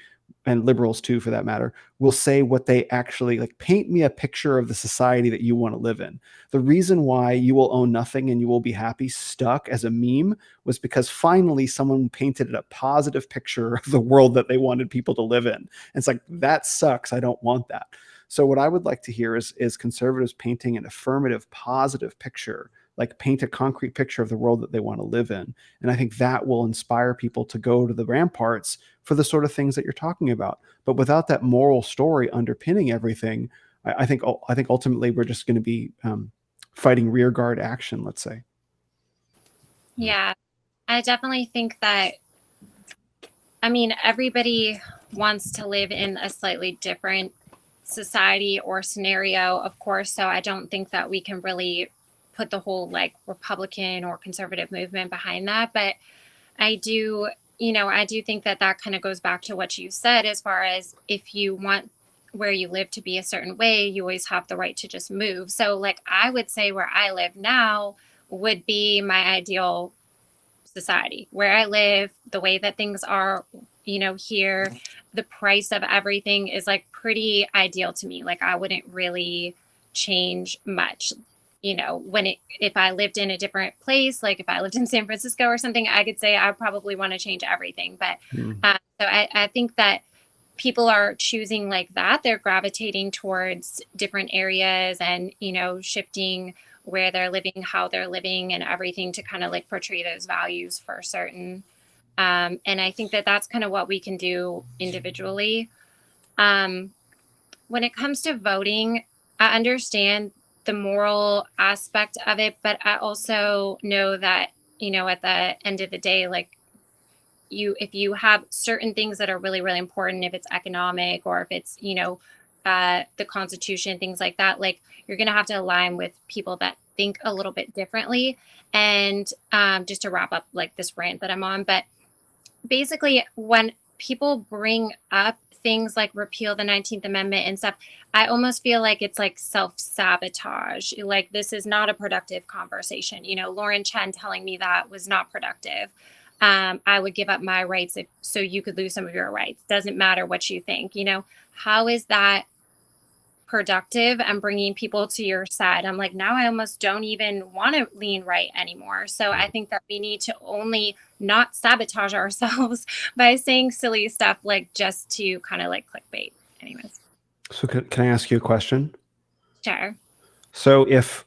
and liberals too, for that matter, will say what they actually, like, paint me a picture of the society that you want to live in. The reason why You Will Own Nothing and You Will Be Happy stuck as a meme was because finally someone painted a positive picture of the world that they wanted people to live in. And it's like, that sucks. I don't want that. So what I would like to hear is conservatives painting an affirmative, positive picture, like paint a concrete picture of the world that they want to live in. And I think that will inspire people to go to the ramparts for the sort of things that you're talking about. But without that moral story underpinning everything, I think ultimately we're just going to be fighting rearguard action, let's say. Yeah, I definitely think that, everybody wants to live in a slightly different society or scenario, of course. So I don't think that we can really put the whole, like, Republican or conservative movement behind that. But I do, I do think that that kind of goes back to what you said, as far as if you want where you live to be a certain way, you always have the right to just move. So, like, I would say where I live now would be my ideal society. Where I live, the way that things are, here, the price of everything is like pretty ideal to me. Like, I wouldn't really change much. If I lived in a different place, like if I lived in San Francisco or something, I could say I probably want to change everything. But so I think that people are choosing like that. They're gravitating towards different areas and, shifting where they're living, how they're living, and everything to kind of like portray those values for certain. And I think that that's kind of what we can do individually. When it comes to voting, I understand the moral aspect of it, but I also know that, at the end of the day, like, if you have certain things that are really, really important, if it's economic or if it's, the Constitution, things like that, like, you're going to have to align with people that think a little bit differently. And just to wrap up like this rant that I'm on, but basically when people bring up things like repeal the 19th Amendment and stuff, I almost feel like it's like self-sabotage. Like, this is not a productive conversation. Lauren Chen telling me that was not productive. I would give up my rights so you could lose some of your rights. Doesn't matter what you think. How is that productive and bringing people to your side? I'm like, now I almost don't even want to lean right anymore. So I think that we need to only not sabotage ourselves by saying silly stuff, like, just to kind of like clickbait. Anyways. So can I ask you a question? Sure. So if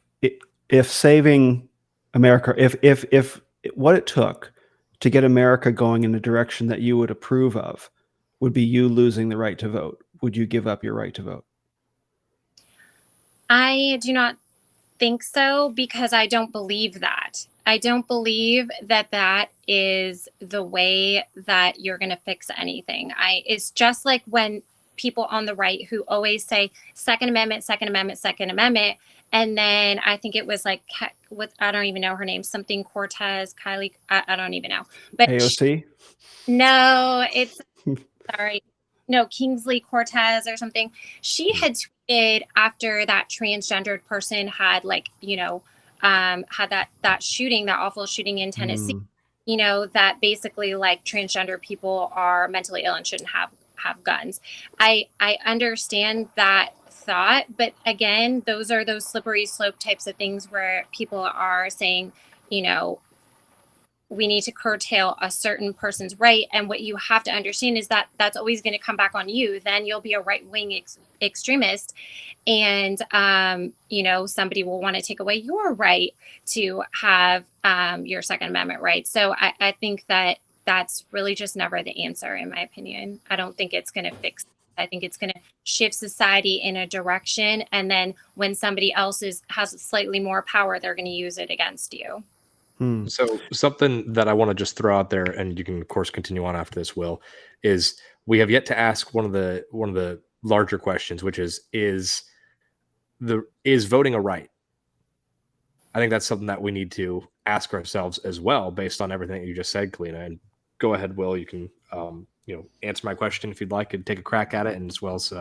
saving America, if what it took to get America going in a direction that you would approve of would be you losing the right to vote, would you give up your right to vote? I do not think so, because I don't believe that. I don't believe that that is the way that you're going to fix anything. It's just like when people on the right who always say Second Amendment, Second Amendment, Second Amendment. And then I think it was like, I don't even know her name, something Cortez, Kylie, I don't even know. But AOC? No, it's, sorry. No, Kingsley Cortez or something. She had tweeted after that transgendered person had, like, had that shooting, that awful shooting in Tennessee, that basically, like, transgender people are mentally ill and shouldn't have guns. I understand that thought, but again, those are those slippery slope types of things where people are saying, we need to curtail a certain person's right. And what you have to understand is that that's always going to come back on you. Then you'll be a right-wing extremist. And, somebody will want to take away your right to have your Second Amendment right. So I think that that's really just never the answer, in my opinion. I don't think it's going to fix. I think it's going to shift society in a direction. And then when somebody else has slightly more power, they're going to use it against you. So something that I want to just throw out there, and you can of course continue on after this, Will, is we have yet to ask one of the larger questions, which is voting a right? I think that's something that we need to ask ourselves as well, based on everything that you just said, Kalina. And go ahead, Will. You can answer my question if you'd like, and take a crack at it, and as well as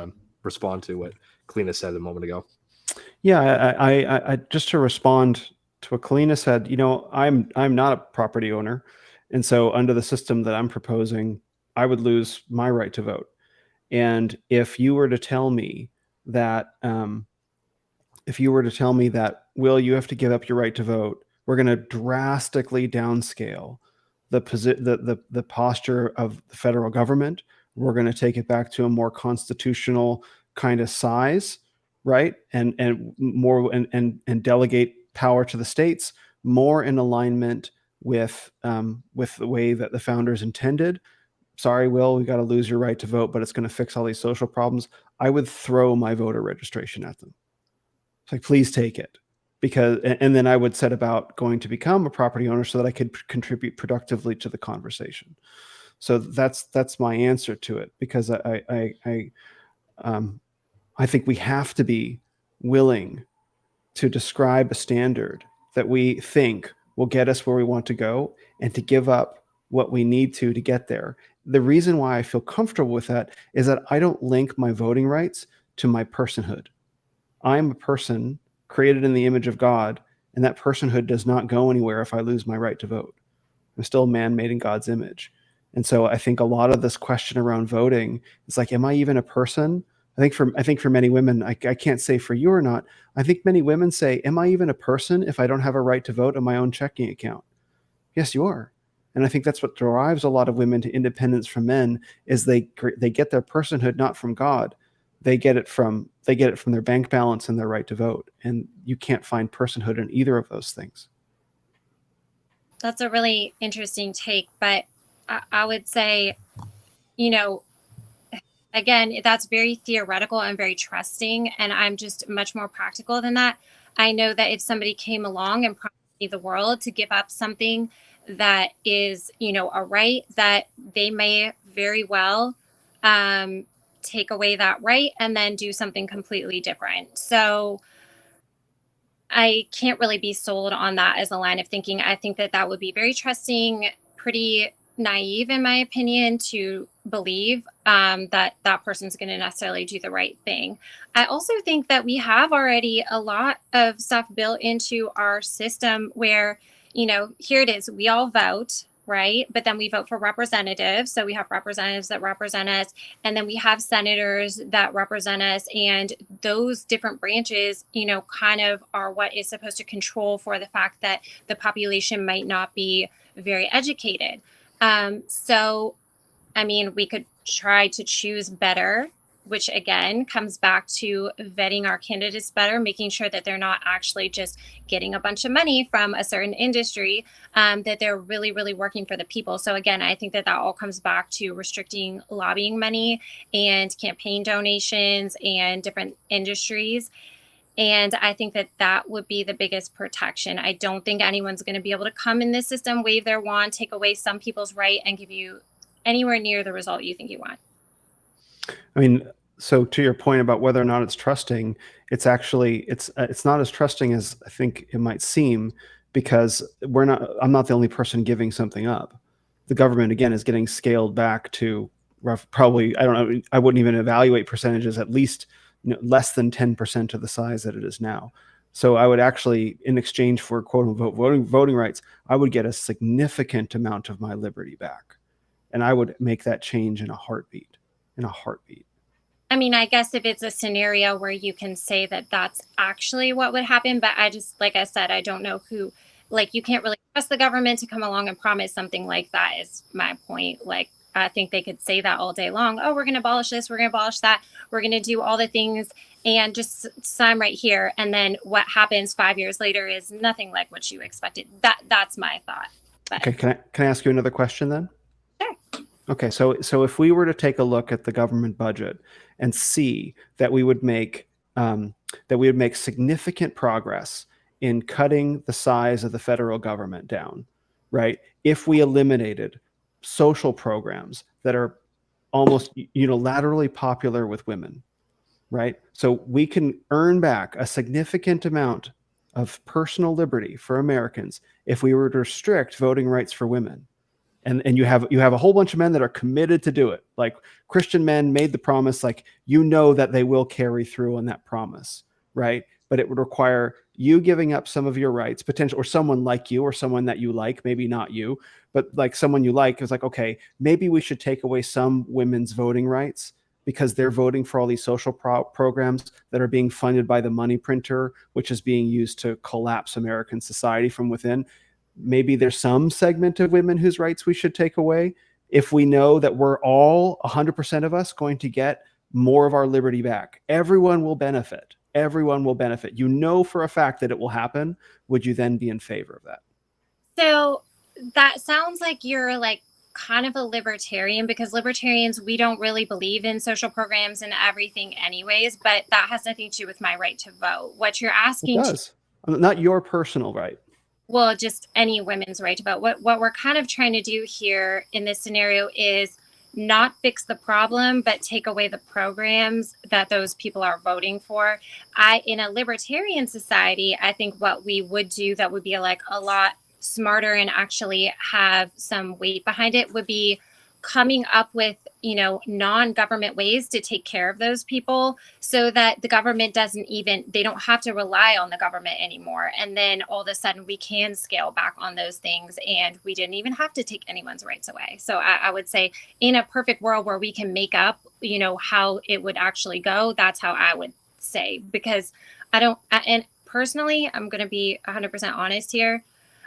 respond to what Kalina said a moment ago. Yeah, I just to respond to what Kalina said, I'm not a property owner. And so under the system that I'm proposing, I would lose my right to vote. And if you were to tell me that, Will, you have to give up your right to vote, we're going to drastically downscale the posture of the federal government. We're going to take it back to a more constitutional kind of size, right? And more and delegate power to the states, more in alignment with the way that the founders intended. Sorry, Will, we got to lose your right to vote, but it's going to fix all these social problems. I would throw my voter registration at them. It's like, please take it. And then I would set about going to become a property owner so that I could contribute productively to the conversation. So that's my answer to it, because I think we have to be willing to describe a standard that we think will get us where we want to go, and to give up what we need to get there. The reason why I feel comfortable with that is that I don't link my voting rights to my personhood. I'm a person created in the image of God, and that personhood does not go anywhere if I lose my right to vote. I'm still a man made in God's image. And so I think a lot of this question around voting is like, am I even a person? I think for many women, I can't say for you or not, I think many women say, am I even a person if I don't have a right to vote on my own checking account? Yes, you are. And I think that's what drives a lot of women to independence from men, is they get their personhood not from God. They get it from their bank balance and their right to vote. And you can't find personhood in either of those things. That's a really interesting take, but I would say, again, that's very theoretical and very trusting, and I'm just much more practical than that. I know that if somebody came along and promised me the world to give up something that is, a right, that they may very well take away that right and then do something completely different. So I can't really be sold on that as a line of thinking. I think that would be very trusting, pretty naive, in my opinion, to believe that person's going to necessarily do the right thing. I also think that we have already a lot of stuff built into our system where, here it is, we all vote, right? But then we vote for representatives. So we have representatives that represent us, and then we have senators that represent us. And those different branches, kind of are what is supposed to control for the fact that the population might not be very educated. So, we could try to choose better, which again comes back to vetting our candidates better, making sure that they're not actually just getting a bunch of money from a certain industry, that they're really, really working for the people. So again, I think that all comes back to restricting lobbying money and campaign donations and different industries. And I think that would be the biggest protection. I don't think anyone's going to be able to come in this system, wave their wand, take away some people's right, and give you anywhere near the result you think you want. So to your point about whether or not it's trusting, it's not as trusting as I think it might seem, because I'm not the only person giving something up. The government, again, is getting scaled back to probably, I don't know, I wouldn't even evaluate percentages, at least less than 10% of the size that it is now. So I would actually, in exchange for quote unquote voting rights, I would get a significant amount of my liberty back. And I would make that change in a heartbeat. I guess if it's a scenario where you can say that that's actually what would happen, but like I said, I don't know who, you can't really trust the government to come along and promise something like that, is my point. I think they could say that all day long. Oh, we're going to abolish this. We're going to abolish that. We're going to do all the things and just sign right here. And then what happens 5 years later is nothing like what you expected. That's my thought. But. Okay. Can I ask you another question then? Sure. Okay. So if we were to take a look at the government budget and see that we would make significant progress in cutting the size of the federal government down, right? If we eliminated social programs that are almost unilaterally popular with women, right? So we can earn back a significant amount of personal liberty for Americans if we were to restrict voting rights for women. And you have a whole bunch of men that are committed to do it. Like Christian men made the promise, that they will carry through on that promise, right? But it would require you giving up some of your rights, potential, or someone like you, or someone that you like, maybe not you, but like someone you like is like, okay, maybe we should take away some women's voting rights because they're voting for all these social programs that are being funded by the money printer, which is being used to collapse American society from within. Maybe there's some segment of women whose rights we should take away. If we know that we're all 100% of us going to get more of our liberty back, everyone will benefit. Everyone will benefit. For a fact that it will happen. Would you then be in favor of that? So that sounds like you're kind of a libertarian, because libertarians, we don't really believe in social programs and everything anyways, but that has nothing to do with my right to vote. What you're asking. It does. Not your personal right. Well, just any women's right to vote. What we're kind of trying to do here in this scenario is not fix the problem, but take away the programs that those people are voting for. In a libertarian society, I think what we would do that would be a lot smarter and actually have some weight behind it would be coming up with, non-government ways to take care of those people so that the government they don't have to rely on the government anymore. And then all of a sudden we can scale back on those things and we didn't even have to take anyone's rights away. So I would say in a perfect world where we can make up, how it would actually go, that's how I would say, because and personally, I'm going to be 100% honest here.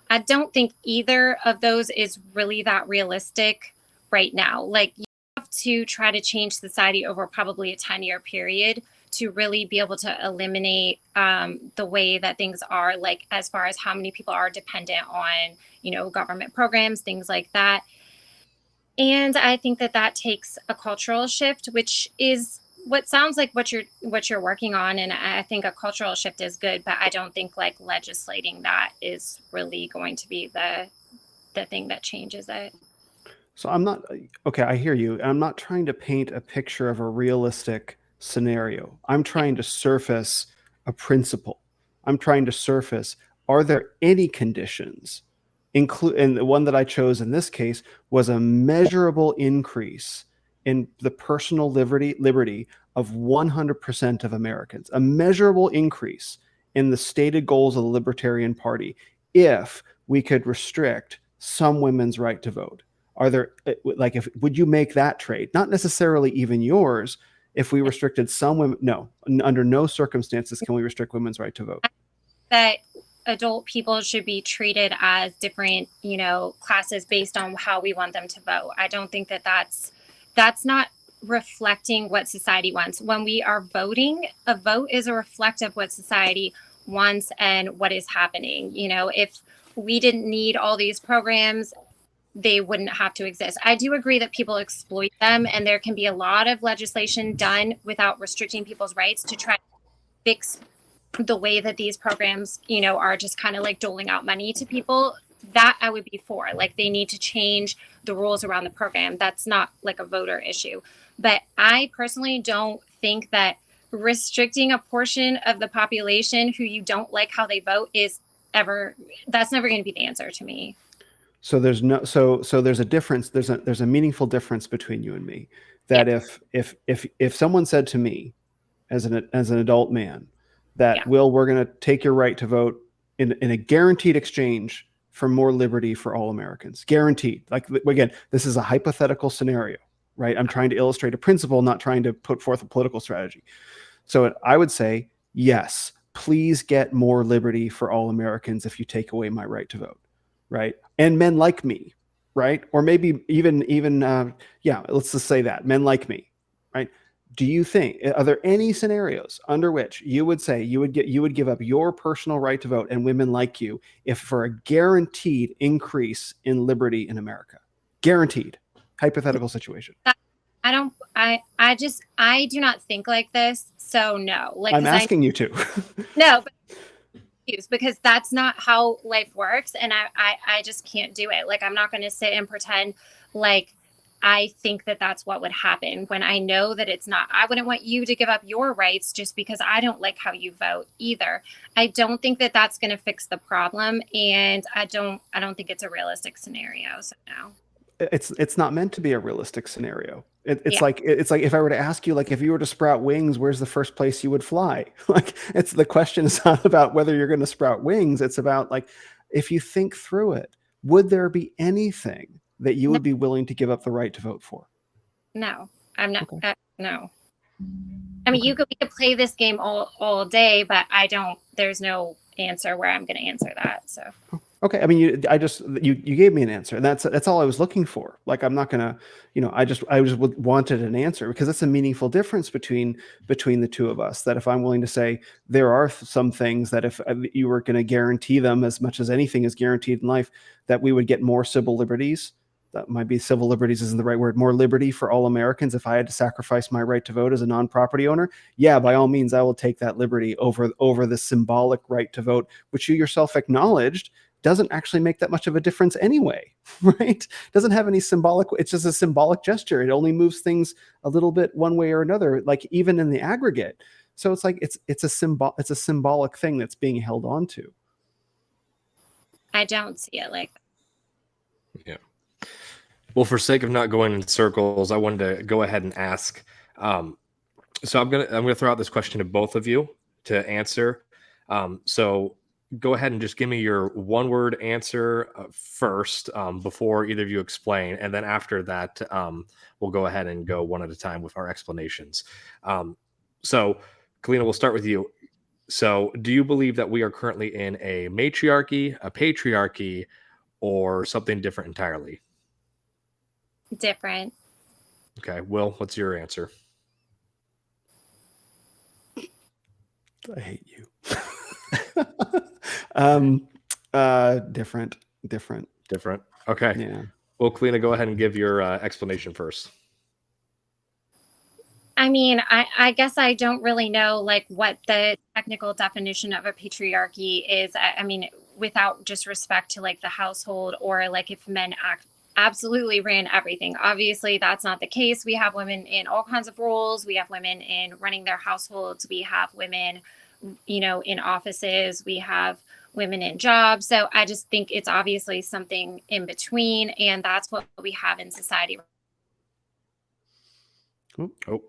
I don't think either of those is really that realistic right now. Like, you have to try to change society over probably a 10-year period to really be able to eliminate the way that things are, like as far as how many people are dependent on, government programs, things like that. And I think that takes a cultural shift, which is what sounds like what you're working on. And I think a cultural shift is good, but I don't think like legislating that is really going to be the thing that changes it. So I'm not, okay, I hear you. I'm not trying to paint a picture of a realistic scenario. I'm trying to surface a principle. I'm trying to surface, are there any conditions, and the one that I chose in this case was a measurable increase in the personal liberty of 100% of Americans, a measurable increase in the stated goals of the Libertarian Party if we could restrict some women's right to vote. Are there, like, would you make that trade? Not necessarily even yours. If we restricted some women, no, under no circumstances can we restrict women's right to vote. That adult people should be treated as different, classes based on how we want them to vote. I don't think that's not reflecting what society wants. When we are voting, a vote is a reflection of what society wants and what is happening. If we didn't need all these programs, they wouldn't have to exist. I do agree that people exploit them, and there can be a lot of legislation done without restricting people's rights to try to fix the way that these programs, are just kind of like doling out money to people. That I would be for. Like, they need to change the rules around the program. That's not like a voter issue. But I personally don't think that restricting a portion of the population who you don't like how they vote that's never going to be the answer to me. So there's there's a difference. There's a meaningful difference between you and me. That if someone said to me, as an adult man, that Will, we're going to take your right to vote in a guaranteed exchange for more liberty for all Americans, guaranteed. Like, again, this is a hypothetical scenario, right? I'm trying to illustrate a principle, not trying to put forth a political strategy. So I would say, yes, please get more liberty for all Americans if you take away my right to vote. Right. And men like me, right? Or maybe even let's just say that men like me, right? Do you think, are there any scenarios under which you would say you would give up your personal right to vote and women like you if for a guaranteed increase in liberty in America? Guaranteed. Hypothetical situation. I do not think like this. So no. Like, I'm asking you to. No, but because that's not how life works, and I just can't do it. Like, I'm not going to sit and pretend like I think that that's what would happen when I know that it's not. I wouldn't want you to give up your rights just because I don't like how you vote either. I don't think that that's going to fix the problem, and I don't think it's a realistic scenario. So no. It's not meant to be a realistic scenario. It's like if I were to ask you, like, if you were to sprout wings, where's the first place you would fly? Like, the question is not about whether you're going to sprout wings. It's about, like, if you think through it, would there be anything that you would be willing to give up the right to vote for? No, I'm not. Okay. No. I mean, we could play this game all day, but there's no answer where I'm going to answer that. So. Okay. I mean, you gave me an answer, and that's all I was looking for. Like, I'm not gonna, I just wanted an answer, because that's a meaningful difference between the two of us. That if I'm willing to say there are some things that if you were going to guarantee them as much as anything is guaranteed in life, that we would get more civil liberties. That might be civil liberties isn't the right word. More liberty for all Americans if I had to sacrifice my right to vote as a non-property owner. Yeah, by all means, I will take that liberty over the symbolic right to vote, which you yourself acknowledged doesn't actually make that much of a difference anyway, right? Doesn't have any symbolic, it's just a symbolic gesture. It only moves things a little bit one way or another, like even in the aggregate. So it's like, it's a symbolic thing that's being held on to. I don't see it like that. Yeah. Well, for sake of not going in circles, I wanted to go ahead and ask. So I'm gonna throw out this question to both of you to answer. So go ahead and just give me your one-word answer first before either of you explain, and then after that, we'll go ahead and go one at a time with our explanations. So, Kalina, we'll start with you. So, do you believe that we are currently in a matriarchy, a patriarchy, or something different entirely? Different. Okay, Will, what's your answer? I hate you. Different. Different. Okay. Yeah. Well, Kalina, go ahead and give your explanation first. I mean, I guess I don't really know like what the technical definition of a patriarchy is. I mean, without just respect to like the household, or like if men absolutely ran everything. Obviously, that's not the case. We have women in all kinds of roles. We have women in running their households. We have women, in offices. We have women in jobs. So I just think it's obviously something in between, and that's what we have in society. Oh,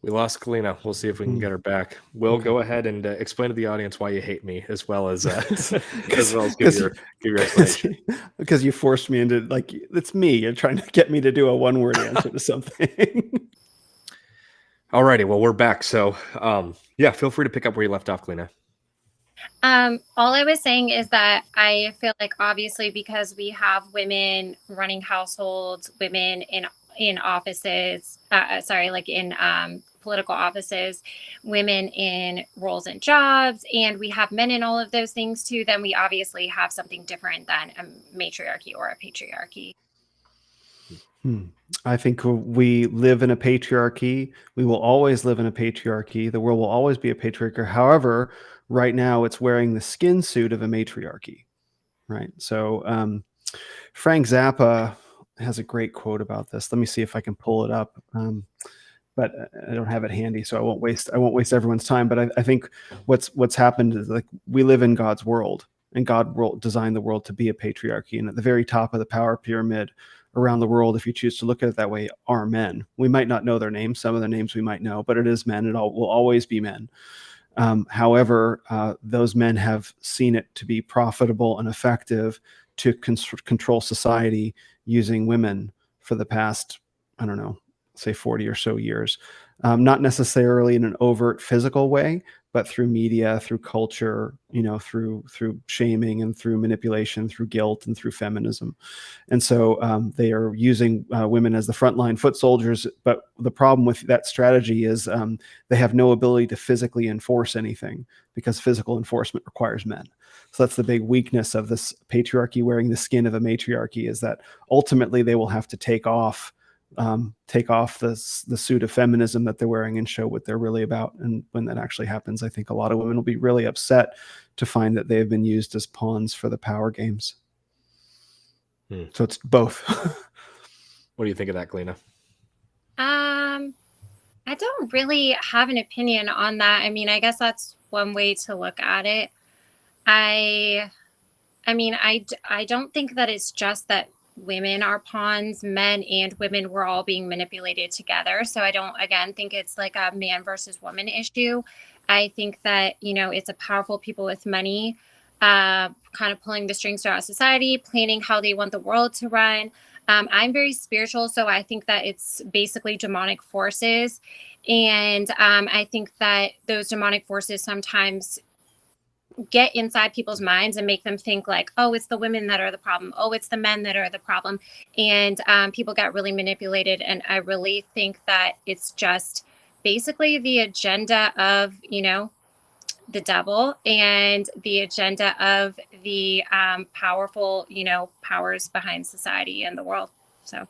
we lost Kalina. We'll see if we can get her back. Will, go ahead and explain to the audience why you hate me, as well as give your explanation. Because you forced me into, like, it's me. You're trying to get me to do a one-word answer to something. Alrighty, well, we're back. So, yeah, feel free to pick up where you left off, Kalina. All I was saying is that I feel like obviously because we have women running households, women in offices, like in political offices, women in roles and jobs, and we have men in all of those things too, then we obviously have something different than a matriarchy or a patriarchy. I think we live in a patriarchy. We will always live in a patriarchy. The world will always be a patriarchy. However, right now it's wearing the skin suit of a matriarchy, right? So Frank Zappa has a great quote about this. Let me see if I can pull it up. But I don't have it handy, so I won't waste everyone's time. But I think what's happened is, like, we live in God's world, and God designed the world to be a patriarchy. And at the very top of the power pyramid around the world, if you choose to look at it that way, are men. We might not know their names. Some of their names we might know, but it is men. It will always be men. However, those men have seen it to be profitable and effective to control society using women for the past, I don't know, say 40 or so years, not necessarily in an overt physical way, but through media, through culture, through shaming and through manipulation, through guilt and through feminism. And so they are using women as the frontline foot soldiers. But the problem with that strategy is they have no ability to physically enforce anything, because physical enforcement requires men. So that's the big weakness of this patriarchy wearing the skin of a matriarchy, is that ultimately they will have to take off the suit of feminism that they're wearing and show what they're really about. And when that actually happens, I think a lot of women will be really upset to find that they have been used as pawns for the power games. So it's both. What do you think of that, Kalina? I don't really have an opinion on that. I mean, I guess that's one way to look at it. I mean, I don't think that it's just that women are pawns. Men and women were all being manipulated together. So I don't, again, think it's like a man versus woman issue. I think that, it's a powerful people with money kind of pulling the strings throughout society, planning how they want the world to run. I'm very spiritual, so I think that it's basically demonic forces. And I think that those demonic forces sometimes get inside people's minds and make them think like, oh, it's the women that are the problem. Oh, it's the men that are the problem. And people get really manipulated. And I really think that it's just basically the agenda of, the devil and the agenda of the powerful, powers behind society and the world. So.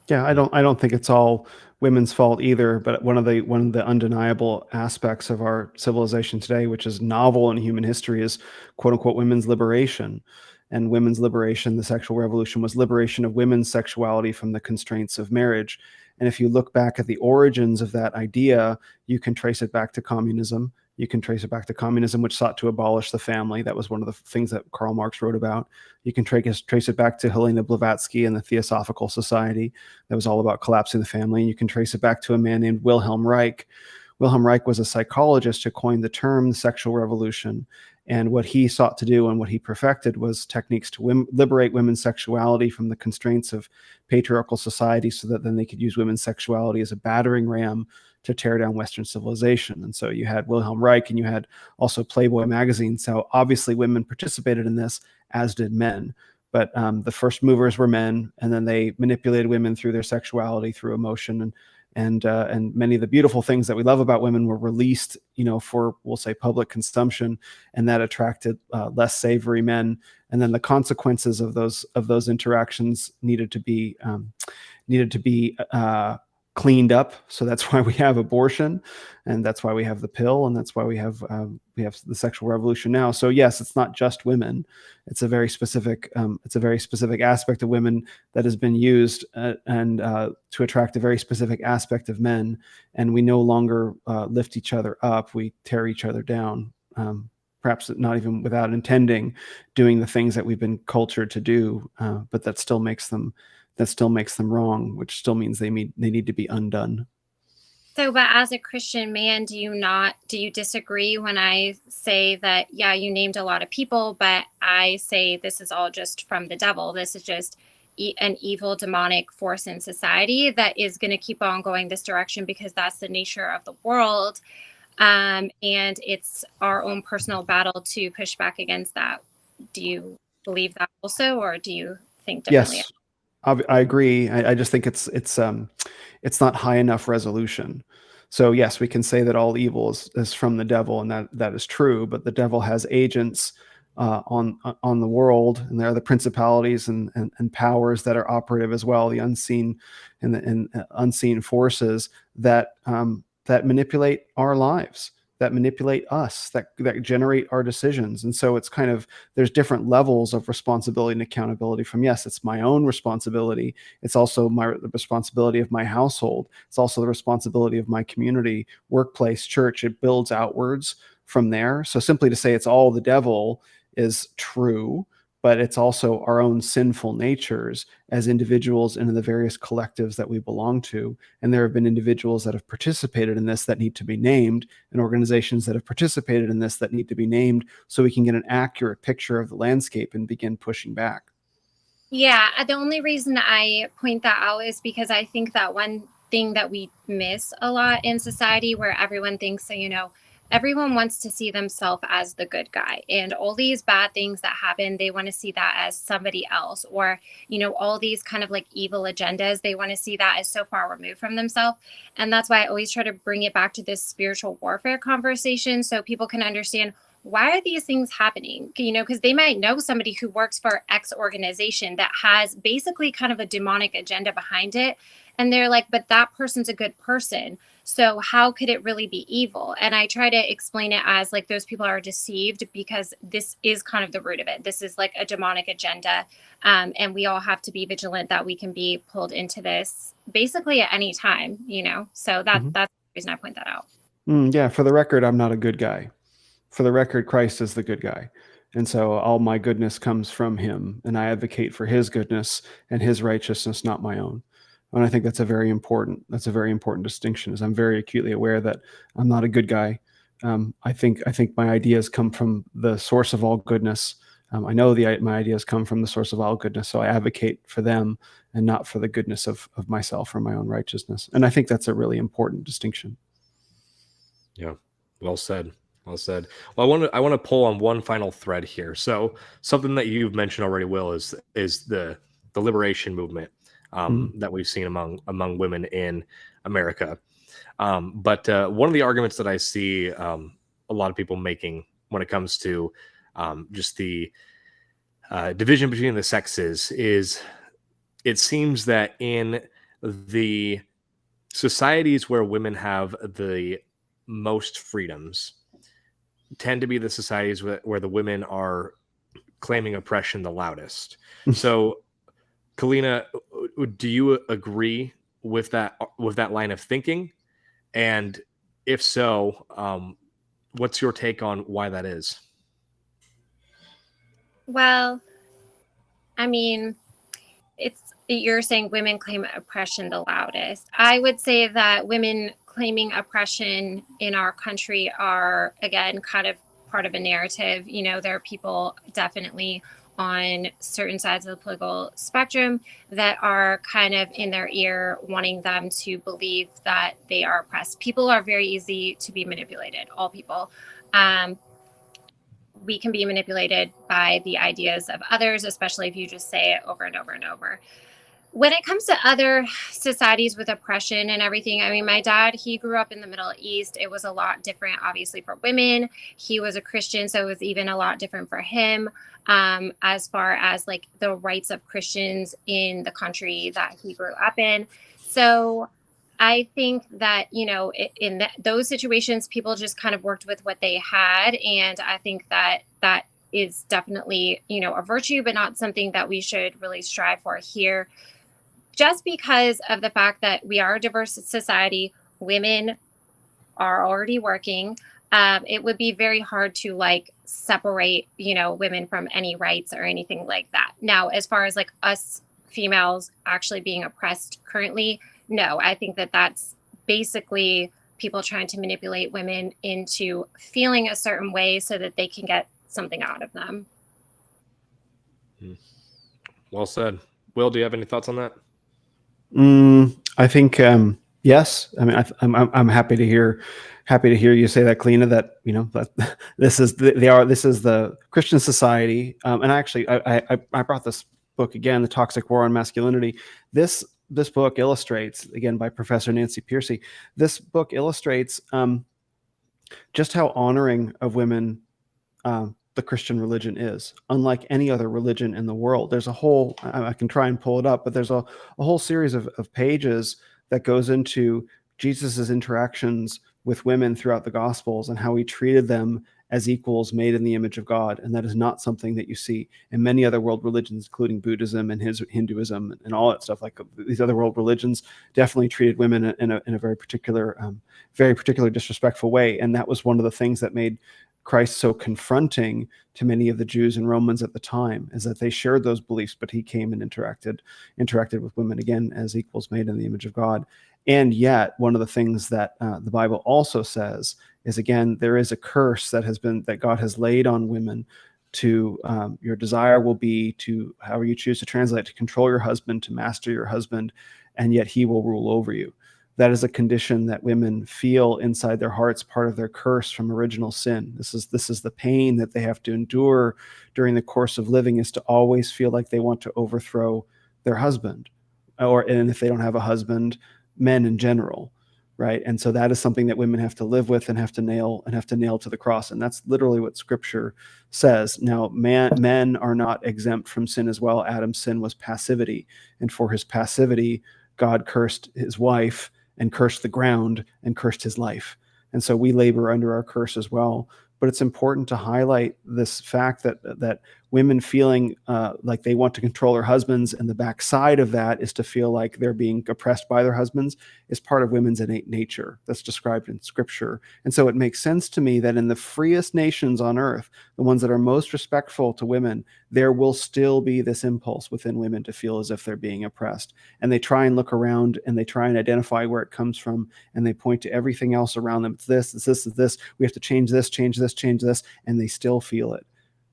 Yeah, I don't think it's all women's fault either, but one of the undeniable aspects of our civilization today, which is novel in human history, is quote unquote women's liberation. And women's liberation, the sexual revolution, was liberation of women's sexuality from the constraints of marriage. And if you look back at the origins of that idea, you can trace it back to communism. You can trace it back to communism, which sought to abolish the family. That was one of the things that Karl Marx wrote about. You can trace it back to Helena Blavatsky and the Theosophical Society. That was all about collapsing the family. And you can trace it back to a man named Wilhelm Reich. Wilhelm Reich was a psychologist who coined the term the sexual revolution. And what he sought to do and what he perfected was techniques to liberate women's sexuality from the constraints of patriarchal society, so that then they could use women's sexuality as a battering ram to tear down Western civilization. And so you had Wilhelm Reich, and you had also Playboy magazine. So obviously women participated in this, as did men. But the first movers were men, and then they manipulated women through their sexuality, through emotion, and many of the beautiful things that we love about women were released, for, we'll say, public consumption, and that attracted less savory men. And then the consequences of those interactions needed to be cleaned up. So that's why we have abortion, and that's why we have the pill, and that's why we have the sexual revolution now. So yes, it's not just women. It's a very specific aspect of women that has been used and to attract a very specific aspect of men. And we no longer lift each other up. We tear each other down. Perhaps not even without intending, doing the things that we've been cultured to do, but that still makes them wrong, which still means they need to be undone. So, but as a Christian man, do you disagree when I say that, yeah, you named a lot of people, but I say this is all just from the devil. This is just an evil demonic force in society that is going to keep on going this direction because that's the nature of the world. And it's our own personal battle to push back against that. Do you believe that also, or do you think differently? Yes, I agree. I just think it's not high enough resolution. So yes, we can say that all evil is from the devil, and that is true. But the devil has agents on the world, and there are the principalities and powers that are operative as well, the unseen and unseen forces that manipulate our lives, that manipulate us, that generate our decisions. And so it's kind of, there's different levels of responsibility and accountability from, yes, it's my own responsibility. It's also the responsibility of my household. It's also the responsibility of my community, workplace, church. It builds outwards from there. So simply to say it's all the devil is true, but it's also our own sinful natures as individuals and in the various collectives that we belong to. And there have been individuals that have participated in this that need to be named, and organizations that have participated in this that need to be named, so we can get an accurate picture of the landscape and begin pushing back. Yeah, the only reason I point that out is because I think that one thing that we miss a lot in society, where everyone thinks, everyone wants to see themselves as the good guy, and all these bad things that happen, they want to see that as somebody else, or, all these kind of like evil agendas, they want to see that as so far removed from themselves. And that's why I always try to bring it back to this spiritual warfare conversation, so people can understand, why are these things happening? Because they might know somebody who works for X organization that has basically kind of a demonic agenda behind it. And they're like, but that person's a good person, so how could it really be evil? And I try to explain it as like, those people are deceived because this is kind of the root of it. This is like a demonic agenda. And we all have to be vigilant that we can be pulled into this basically at any time, so that's the reason I point that out. Yeah. For the record, I'm not a good guy. For the record, Christ is the good guy. And so all my goodness comes from him, and I advocate for his goodness and his righteousness, not my own. And I think that's a very important distinction, as I'm very acutely aware that I'm not a good guy. I think my ideas come from the source of all goodness. I know my ideas come from the source of all goodness, so I advocate for them and not for the goodness of myself or my own righteousness. And I think that's a really important distinction. Yeah, well said. Well said. Well, I want to pull on one final thread here. So something that you've mentioned already, Will, is the liberation movement that we've seen among women in America. But one of the arguments that I see a lot of people making when it comes to just the division between the sexes is, it seems that in the societies where women have the most freedoms tend to be the societies where the women are claiming oppression the loudest. So, Kalina, do you agree with that line of thinking? And if so, what's your take on why that is? Well, I mean, you're saying women claim oppression the loudest. I would say that women claiming oppression in our country are, again, kind of part of a narrative. You know, there are people definitely on certain sides of the political spectrum that are kind of in their ear wanting them to believe that they are oppressed. People are very easy to be manipulated, all people. We can be manipulated by the ideas of others, especially if you just say it over and over and over. When it comes to other societies with oppression and everything, I mean, my dad, he grew up in the Middle East. It was a lot different, obviously, for women. He was a Christian, so it was even a lot different for him, as far as like the rights of Christians in the country that he grew up in. So I think that, you know, in those situations, people just kind of worked with what they had. And I think that that is definitely, you know, a virtue, but not something that we should really strive for here, just because of the fact that we are a diverse society. Women are already working. It would be very hard to like separate, you know, women from any rights or anything like that. Now, as far as like us females actually being oppressed currently, no, I think that that's basically people trying to manipulate women into feeling a certain way so that they can get something out of them. Well said. Will, do you have any thoughts on that? I think yes. I mean, I'm happy to hear you say that, Kalina. That, you know, that this is the Christian society. And actually, I brought this book again, The Toxic War on Masculinity. This book illustrates, again, by Professor Nancy Pearcey. This book illustrates just how honoring of women the Christian religion is, unlike any other religion in the world. There's a whole, I can try and pull it up, but there's a whole series of pages that goes into Jesus's interactions with women throughout the Gospels and how he treated them as equals made in the image of God. And that is not something that you see in many other world religions, including Buddhism and Hinduism and all that stuff. Like these other world religions definitely treated women in a very particular disrespectful way. And that was one of the things that made Christ so confronting to many of the Jews and Romans at the time, is that they shared those beliefs, but he came and interacted with women again as equals made in the image of God. And yet, one of the things that the Bible also says is, again, there is a curse that God has laid on women. To your desire will be to, however you choose to translate, to control your husband, to master your husband, and yet he will rule over you. That is a condition that women feel inside their hearts, part of their curse from original sin. This is the pain that they have to endure during the course of living, is to always feel like they want to overthrow their husband, and if they don't have a husband, men in general, right? And so that is something that women have to live with and have to nail to the cross. And that's literally what Scripture says. Now, men are not exempt from sin as well. Adam's sin was passivity, and for his passivity, God cursed his wife and cursed the ground and cursed his life. And so we labor under our curse as well. But it's important to highlight this fact that women feeling like they want to control their husbands, and the backside of that is to feel like they're being oppressed by their husbands, is part of women's innate nature that's described in Scripture. And so it makes sense to me that in the freest nations on earth, the ones that are most respectful to women, there will still be this impulse within women to feel as if they're being oppressed. And they try and look around and they try and identify where it comes from, and they point to everything else around them. It's this, it's this, it's this. We have to change this, and they still feel it.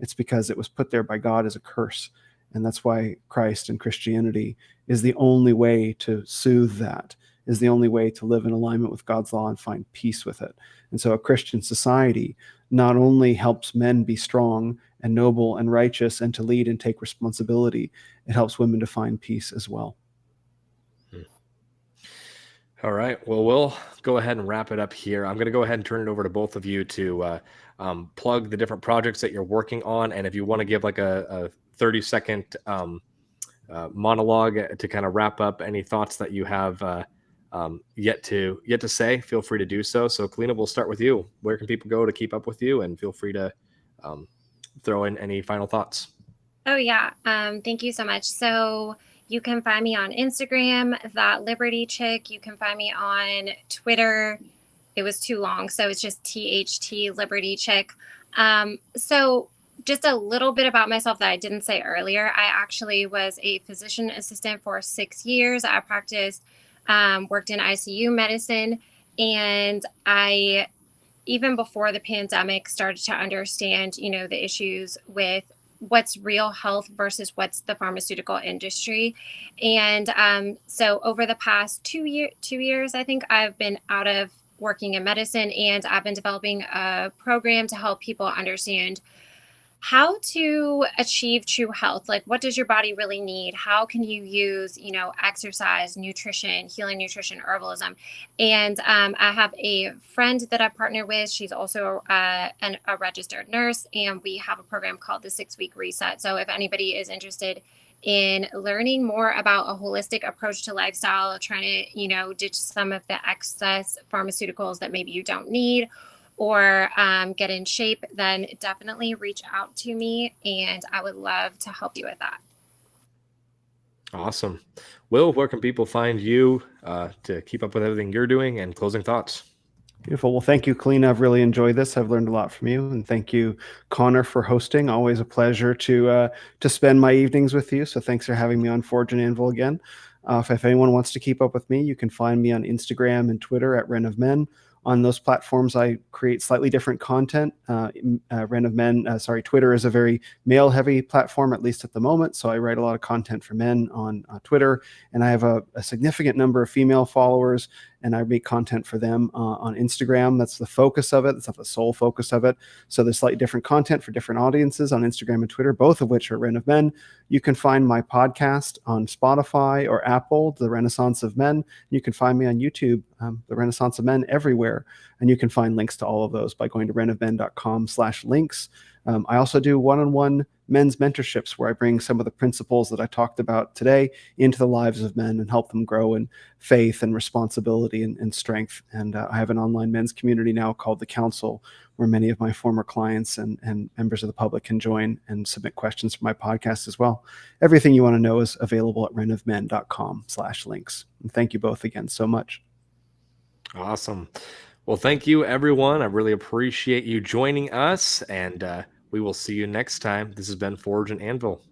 It's because it was put there by God as a curse. And that's why Christ and Christianity is the only way to soothe that, is the only way to live in alignment with God's law and find peace with it. And so a Christian society not only helps men be strong and noble and righteous and to lead and take responsibility, it helps women to find peace as well. All right. Well, we'll go ahead and wrap it up here. I'm going to go ahead and turn it over to both of you to plug the different projects that you're working on. And if you want to give like a 30-second monologue to kind of wrap up any thoughts that you have yet to say, feel free to do so. So, Kalina, we'll start with you. Where can people go to keep up with you? And feel free to throw in any final thoughts. Oh, yeah. Thank you so much. So you can find me on Instagram, That Liberty Chick. You can find me on Twitter, it was too long. So it's just THT Liberty Chick. So just a little bit about myself that I didn't say earlier. I actually was a physician assistant for 6 years. I practiced, worked in ICU medicine, and I, even before the pandemic, started to understand, the issues with what's real health versus what's the pharmaceutical industry. And so over the past 2 years, I think I've been out of working in medicine, and I've been developing a program to help people understand how to achieve true health. Like, what does your body really need? How can you use, exercise, nutrition, healing nutrition, herbalism? And I have a friend that I partner with. She's also a registered nurse, and we have a program called the 6-Week Reset. So if anybody is interested in learning more about a holistic approach to lifestyle, trying to, ditch some of the excess pharmaceuticals that maybe you don't need, or get in shape, then definitely reach out to me, and I would love to help you with that. Awesome. Will, where can people find you to keep up with everything you're doing, and closing thoughts? Beautiful. Well, thank you, Kalina. I've really enjoyed this. I've learned a lot from you, and thank you, Connor, for hosting. Always a pleasure to spend my evenings with you. So thanks for having me on Forge and Anvil again. If anyone wants to keep up with me, you can find me on Instagram and Twitter at Ren of Men. On those platforms, I create slightly different content. Ren of Men, Twitter is a very male-heavy platform, at least at the moment. So I write a lot of content for men on Twitter, and I have a significant number of female followers, and I make content for them on Instagram. That's the focus of it. That's not the sole focus of it. So there's slightly different content for different audiences on Instagram and Twitter, both of which are Ren of Men. You can find my podcast on Spotify or Apple, The Renaissance of Men. You can find me on YouTube, The Renaissance of Men, everywhere. And you can find links to all of those by going to renofmen.com/links. I also do one-on-one men's mentorships where I bring some of the principles that I talked about today into the lives of men and help them grow in faith and responsibility and strength. And I have an online men's community now called The Council, where many of my former clients and members of the public can join and submit questions for my podcast as well. Everything you want to know is available at renofmen.com/links. And thank you both again so much. Awesome. Well, thank you, everyone. I really appreciate you joining us, and we will see you next time. This has been Forge and Anvil.